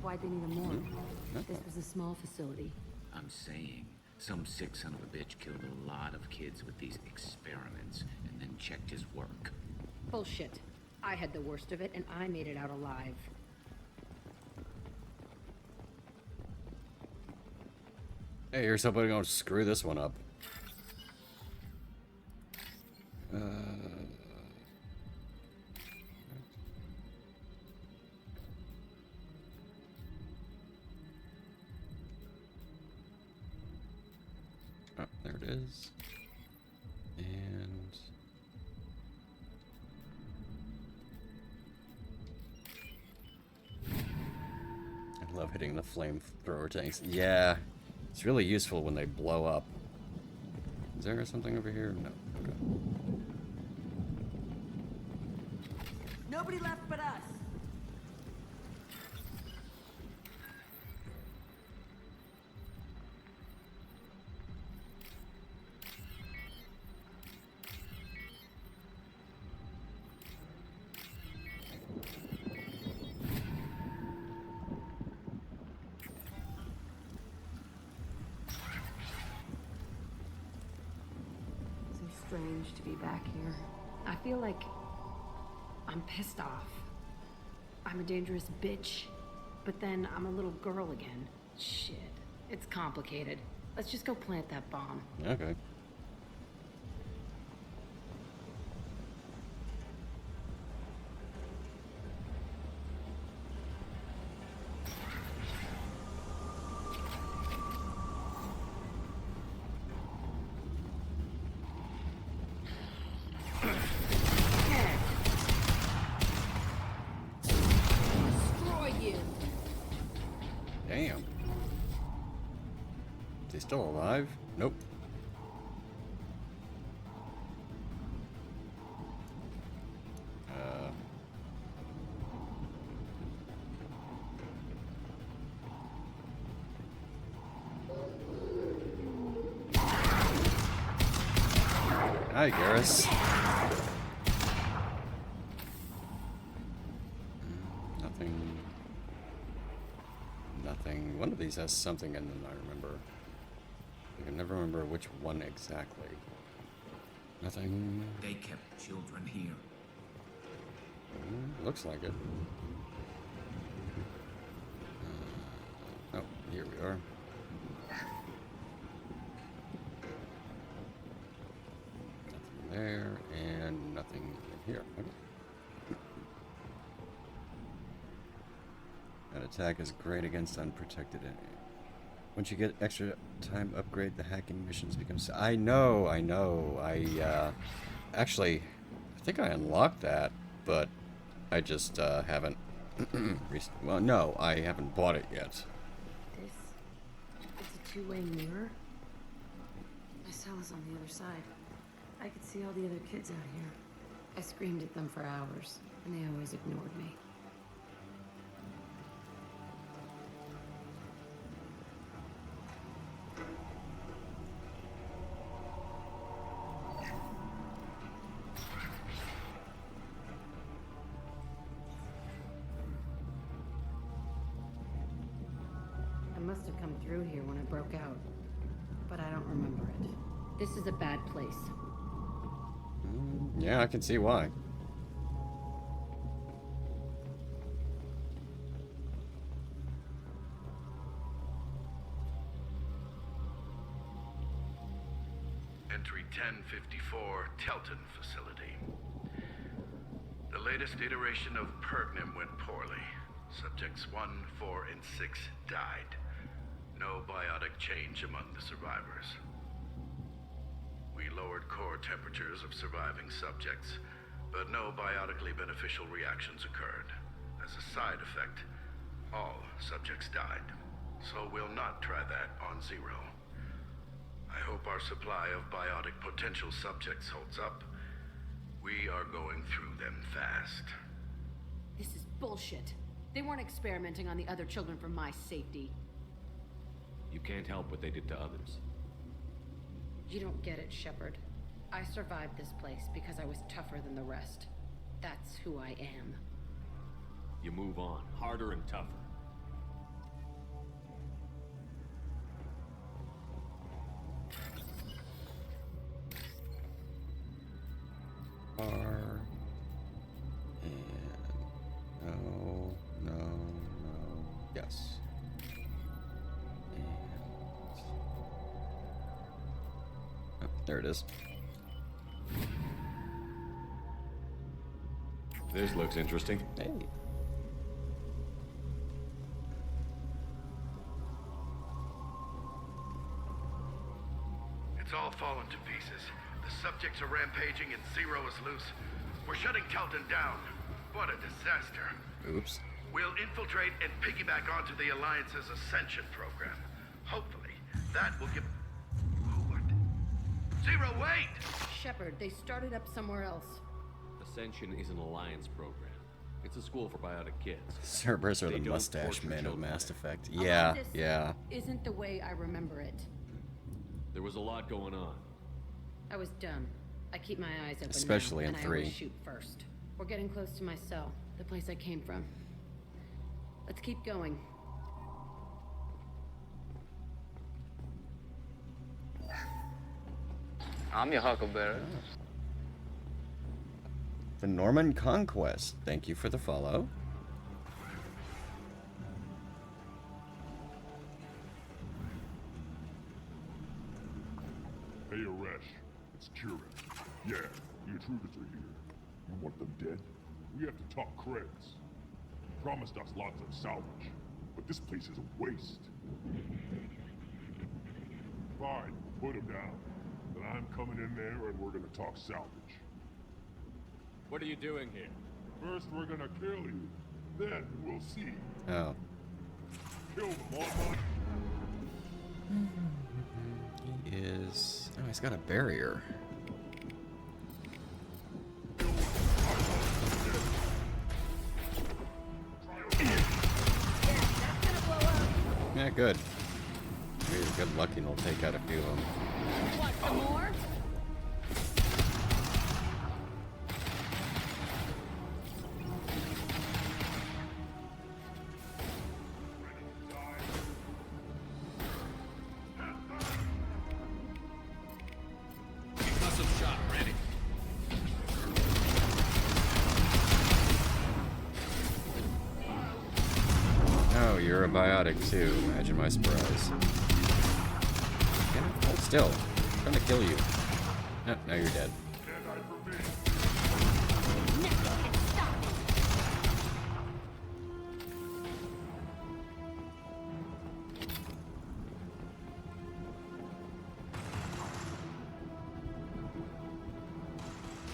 Why'd they need a morgue? This was a small facility.
I'm saying, some sick son of a bitch killed a lot of kids with these experiments and then checked his work.
Bullshit. I had the worst of it, and I made it out alive.
Hey, here's somebody gonna screw this one up. Oh, there it is. And I love hitting the flamethrower tanks. Yeah, it's really useful when they blow up. Is there something over here? No. Okay.
Nobody left but us.
Strange to be back here. I feel like I'm pissed off. I'm a dangerous bitch, but then I'm a little girl again. Shit. It's complicated. Let's just go plant that bomb.
Okay. Damn. Is he still alive? Nope. Hi, Garrus. Nothing. Nothing. One of these has something in them, I remember. I can never remember which one exactly. Nothing.
They kept children here.
Looks like it. Oh, here we are. Nothing there, and nothing in here. Okay. That attack is great against unprotected enemy. Once you get extra time upgrade, the hacking missions become... I know. Actually, I think I unlocked that, but I just haven't... well, no, I haven't bought it yet.
It's a two-way mirror. My cell is on the other side. I could see all the other kids out here. I screamed at them for hours, and they always ignored me. I must have come through here when I broke out, but I don't remember it. This is a bad place.
Yeah, I can see why.
Entry 1054, Telton Facility. The latest iteration of Pergnum went poorly. Subjects 1, 4, and 6 died. No biotic change among the survivors. We lowered core temperatures of surviving subjects, but no biotically beneficial reactions occurred. As a side effect, All subjects died, so we'll not try that on Zero. I hope our supply of biotic potential subjects holds up. We are going through them fast.
This is bullshit. They weren't experimenting on the other children for my safety.
You can't help what they did to others.
You don't get it, Shepard. I survived this place because I was tougher than the rest. That's who I am.
You move on, harder and tougher.
R. And no. Yes. And oh, there it is.
This looks interesting.
Hey.
It's all fallen to pieces. The subjects are rampaging and Zero is loose. We're shutting Telton down. What a disaster.
Oops.
We'll infiltrate and piggyback onto the Alliance's Ascension program. Hopefully, that will give... What? Zero, wait!
Shepard, they started up somewhere else.
Ascension is an alliance program. It's a school for biotic kids.
Cerberus or
They
the
don't
mustache
torture
man of
children
Mass
there.
Effect.
A lot
Yeah,
of this
yeah.
Isn't the way I remember it.
There was a lot going on.
I was dumb. I keep my eyes open
Especially
now,
in
and
3.
I always shoot first. We're getting close to my cell, the place I came from. Let's keep going.
I'm your huckleberry.
The Norman Conquest. Thank you for the follow.
Hey, Aresh. It's Kieran. Yeah, the intruders are here. You want them dead? We have to talk credits. You promised us lots of salvage, but this place is a waste. Fine, put them down. Then I'm coming in there and we're gonna talk salvage.
What are you doing here?
First, we're gonna kill you. Then we'll see.
Oh.
Kill them all.
He is... Oh, he's got a barrier. Yeah, good. Maybe good luck and we'll take out a few of them.
Want some more?
Concussive shot ready.
Oh, you're a biotic too. Imagine my surprise. Yeah, hold still. I'm trying to kill you. No, now you're dead.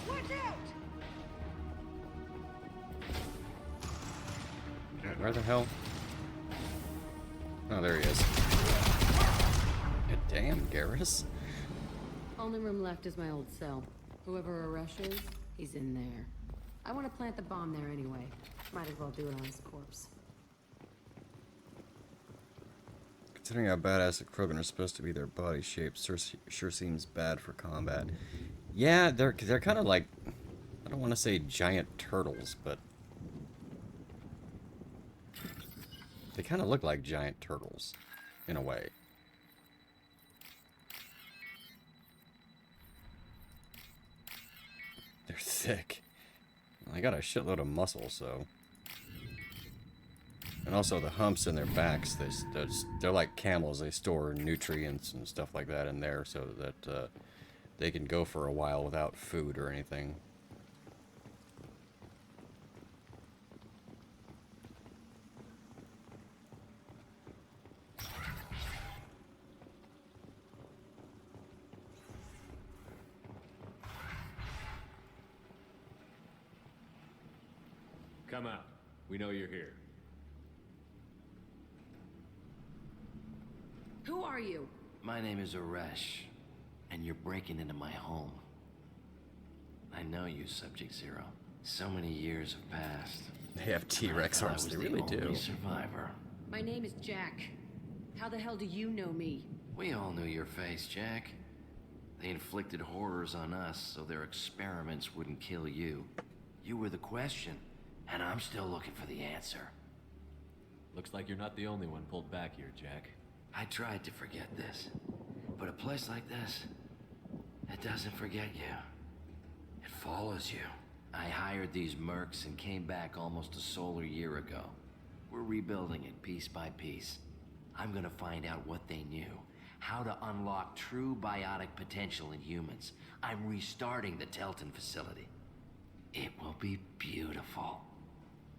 Watch out!
Where the hell? Oh, there he is. God damn, Garrus.
Only room left is my old cell. Whoever Aresh is, he's in there. I want to plant the bomb there anyway. Might as well do it on his corpse.
Considering how badass the Krogan are supposed to be, their body shape sure seems bad for combat. Yeah, they're kind of like, I don't want to say giant turtles, but they kind of look like giant turtles, in a way. They're thick. Well, they got a shitload of muscle, so. And also the humps in their backs, they're like camels. They store nutrients and stuff like that in there so that they can go for a while without food or anything.
Come out. We know you're here.
Who are you?
My name is Aresh, and you're breaking into my home. I know you, Subject Zero. So many years have passed.
They have T-Rex
I
arms,
was
they
the
really
only
do.
survivor.
My name is Jack. How the hell do you know me?
We all knew your face, Jack. They inflicted horrors on us so their experiments wouldn't kill you. You were the question, and I'm still looking for the answer.
Looks like you're not the only one pulled back here, Jack.
I tried to forget this, but a place like this, it doesn't forget you. It follows you. I hired these mercs and came back almost a solar year ago. We're rebuilding it piece by piece. I'm gonna find out what they knew, how to unlock true biotic potential in humans. I'm restarting the Telton facility. It will be beautiful.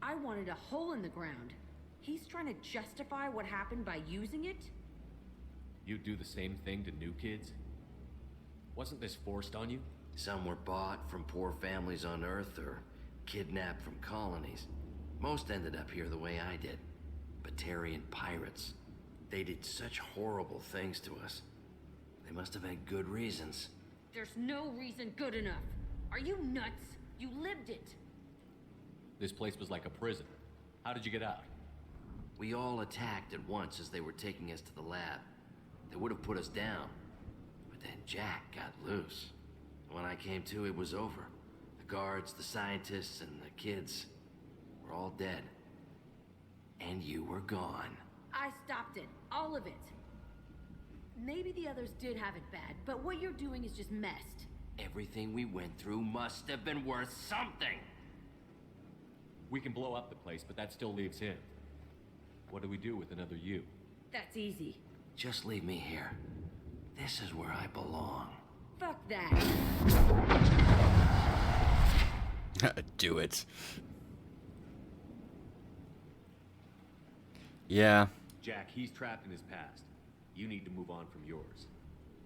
I wanted a hole in the ground. He's trying to justify what happened by using it?
You do the same thing to new kids? Wasn't this forced on you?
Some were bought from poor families on Earth or kidnapped from colonies. Most ended up here the way I did. Batarian pirates. They did such horrible things to us. They must have had good reasons.
There's no reason good enough. Are you nuts? You lived it.
This place was like a prison. How did you get out?
We all attacked at once as they were taking us to the lab. They would have put us down. But then Jack got loose. When I came to, it was over. The guards, the scientists, and the kids were all dead. And you were gone.
I stopped it. All of it. Maybe the others did have it bad, but what you're doing is just messed.
Everything we went through must have been worth something.
We can blow up the place, but that still leaves him. What do we do with another you?
That's easy.
Just leave me here. This is where I belong.
Fuck that.
Do it. Yeah.
Jack, he's trapped in his past. You need to move on from yours.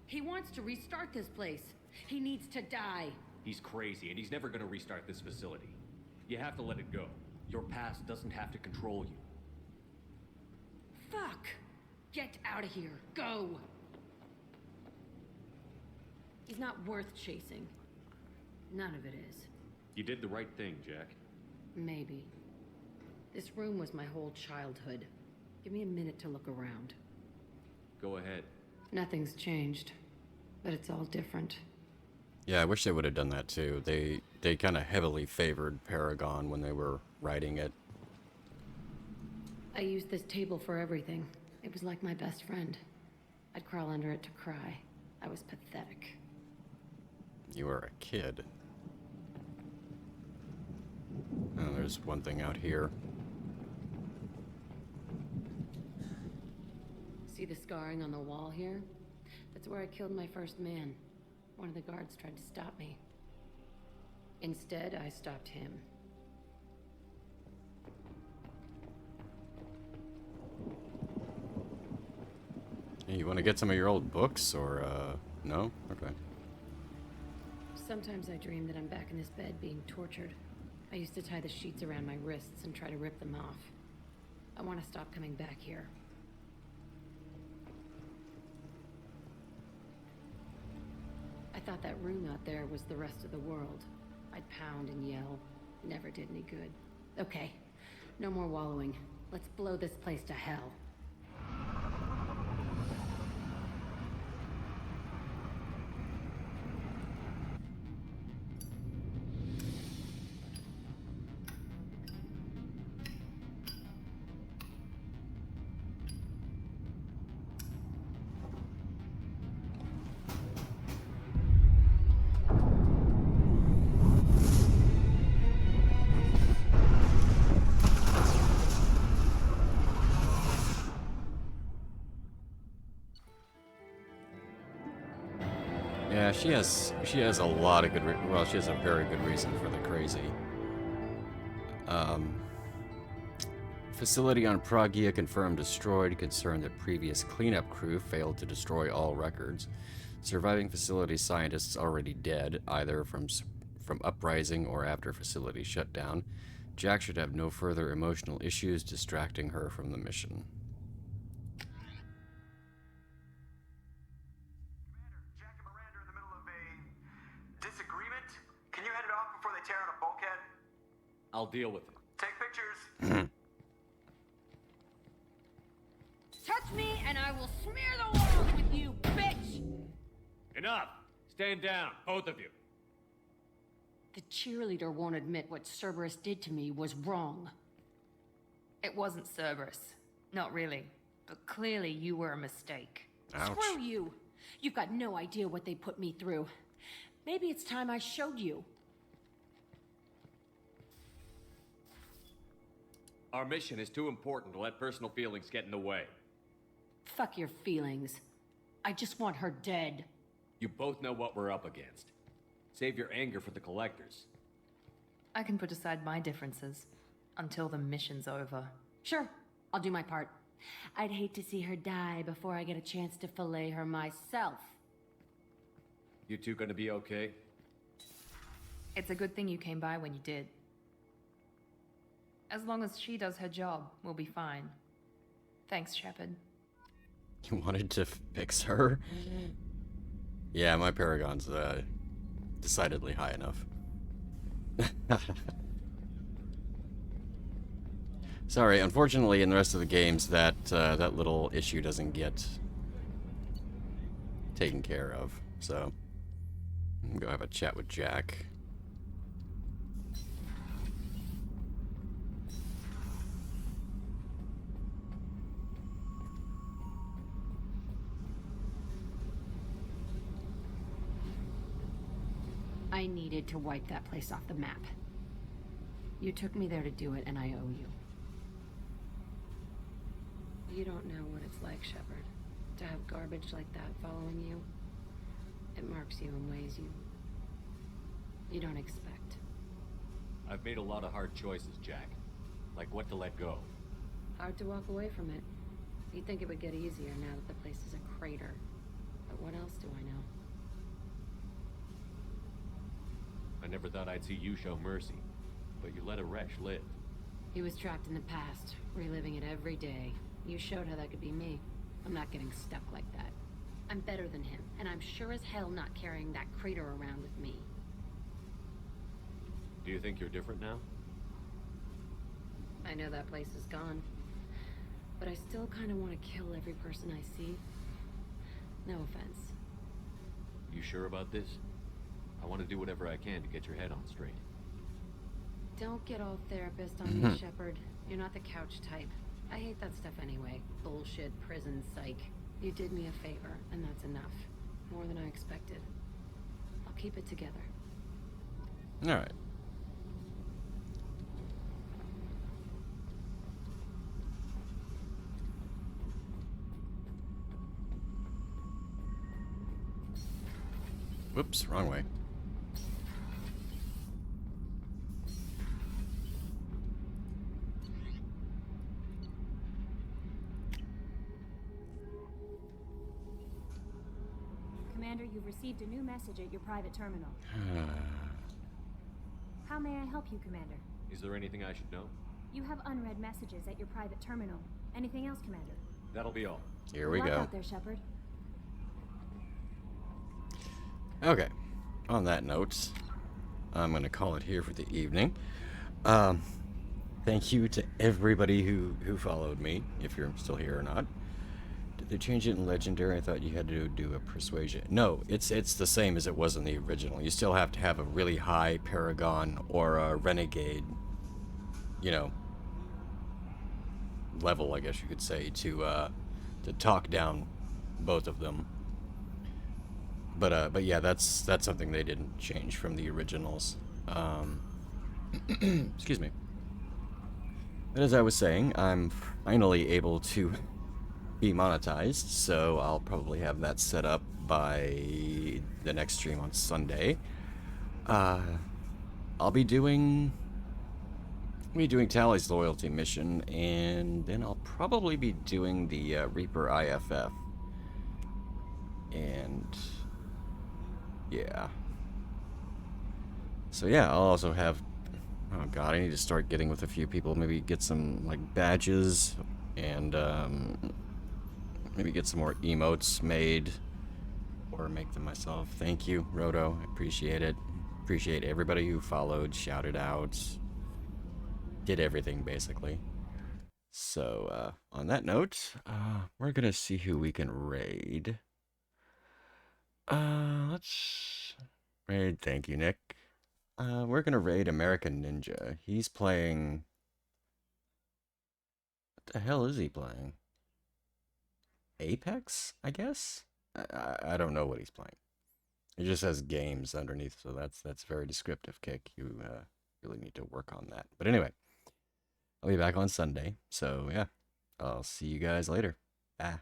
He wants to restart this place. He needs to die.
He's crazy, and he's never gonna restart this facility. You have to let it go. Your past doesn't have to control you.
Fuck. Get out of here. Go. He's not worth chasing. None of it is.
You did the right thing, Jack.
Maybe. This room was my whole childhood. Give me a minute to look around.
Go ahead.
Nothing's changed, but it's all different.
Yeah, I wish they would have done that too. They kind of heavily favored Paragon when they were writing it.
I used this table for everything. It was like my best friend. I'd crawl under it to cry. I was pathetic.
You were a kid. Oh, there's one thing out here.
See the scarring on the wall here? That's where I killed my first man. One of the guards tried to stop me. Instead, I stopped him.
Hey, you want to get some of your old books, or, no? Okay.
Sometimes I dream that I'm back in this bed being tortured. I used to tie the sheets around my wrists and try to rip them off. I want to stop coming back here. I thought that room out there was the rest of the world. I'd pound and yell. Never did any good. Okay, no more wallowing. Let's blow this place to hell.
Yeah, she has a lot of good well, she has a very good reason for the crazy. Facility on Pragia confirmed destroyed, concerned that previous cleanup crew failed to destroy all records. Surviving facility scientists already dead, either from uprising or after facility shutdown. Jack should have no further emotional issues distracting her from the mission.
deal with it.
Take pictures.
Touch me and I will smear the walls with you, bitch!
Enough! Stand down, both of you.
The cheerleader won't admit what Cerberus did to me was wrong.
It wasn't Cerberus. Not really. But clearly you were a mistake.
Ouch.
Screw you! You've got no idea what they put me through. Maybe it's time I showed you.
Our mission is too important to let personal feelings get in the way.
Fuck your feelings. I just want her dead.
You both know what we're up against. Save your anger for the collectors.
I can put aside my differences until the mission's over.
Sure, I'll do my part. I'd hate to see her die before I get a chance to fillet her myself.
You two gonna be okay?
It's a good thing you came by when you did. As long as she does her job, we'll be fine. Thanks, Shepard.
You wanted to fix her? Yeah, my Paragon's decidedly high enough. Sorry, unfortunately in the rest of the games that that little issue doesn't get taken care of. So I'm gonna go have a chat with Jack.
I needed to wipe that place off the map. You took me there to do it, and I owe you. You don't know what it's like, Shepard, to have garbage like that following you. It marks you in ways you don't expect.
I've made a lot of hard choices, Jack. Like what to let go.
Hard to walk away from it. You'd think it would get easier now that the place is a crater. But what else do I know?
I never thought I'd see you show mercy, but you let a wretch live.
He was trapped in the past, reliving it every day. You showed how that could be me. I'm not getting stuck like that. I'm better than him, and I'm sure as hell not carrying that crater around with me.
Do you think you're different now?
I know that place is gone, but I still kind of want to kill every person I see. No offense.
You sure about this? I want to do whatever I can to get your head on straight.
Don't get all therapist on me, Shepard. You're not the couch type. I hate that stuff anyway. Bullshit, prison, psych. You did me a favor, and that's enough. More than I expected. I'll keep it together.
Alright. Whoops, wrong way.
Commander, you've received a new message at your private terminal. How may I help you, Commander?
Is there anything I should know?
You have unread messages at your private terminal. Anything else, Commander?
That'll be all.
Here we
Good luck
go.
out there, Shepard.
Okay. On that note, I'm going to call it here for the evening. Thank you to everybody who followed me, if you're still here or not. Did they change it in Legendary? I thought you had to do a Persuasion. No, it's the same as it was in the original. You still have to have a really high Paragon or a Renegade, you know, level, I guess you could say, to talk down both of them. But yeah, that's something they didn't change from the originals. Excuse me. But as I was saying, I'm finally able to be monetized, so I'll probably have that set up by the next stream on Sunday. I'll be doing Tally's loyalty mission, and then I'll probably be doing the Reaper IFF. And yeah. So yeah, I'll also have, oh god, I need to start getting with a few people, maybe get some like badges, and maybe get some more emotes made, or make them myself. Thank you, Roto, I appreciate it. Appreciate everybody who followed, shouted out. did everything basically. So on that note, we're gonna see who we can raid. Let's raid. Thank you, Nick. We're gonna raid American Ninja. He's playing. What the hell is he playing? Apex, I guess. I don't know what he's playing. It just says games underneath, so that's very descriptive, Kick. You really need to work on that. But anyway, I'll be back on Sunday. So yeah, I'll see you guys later. Bye.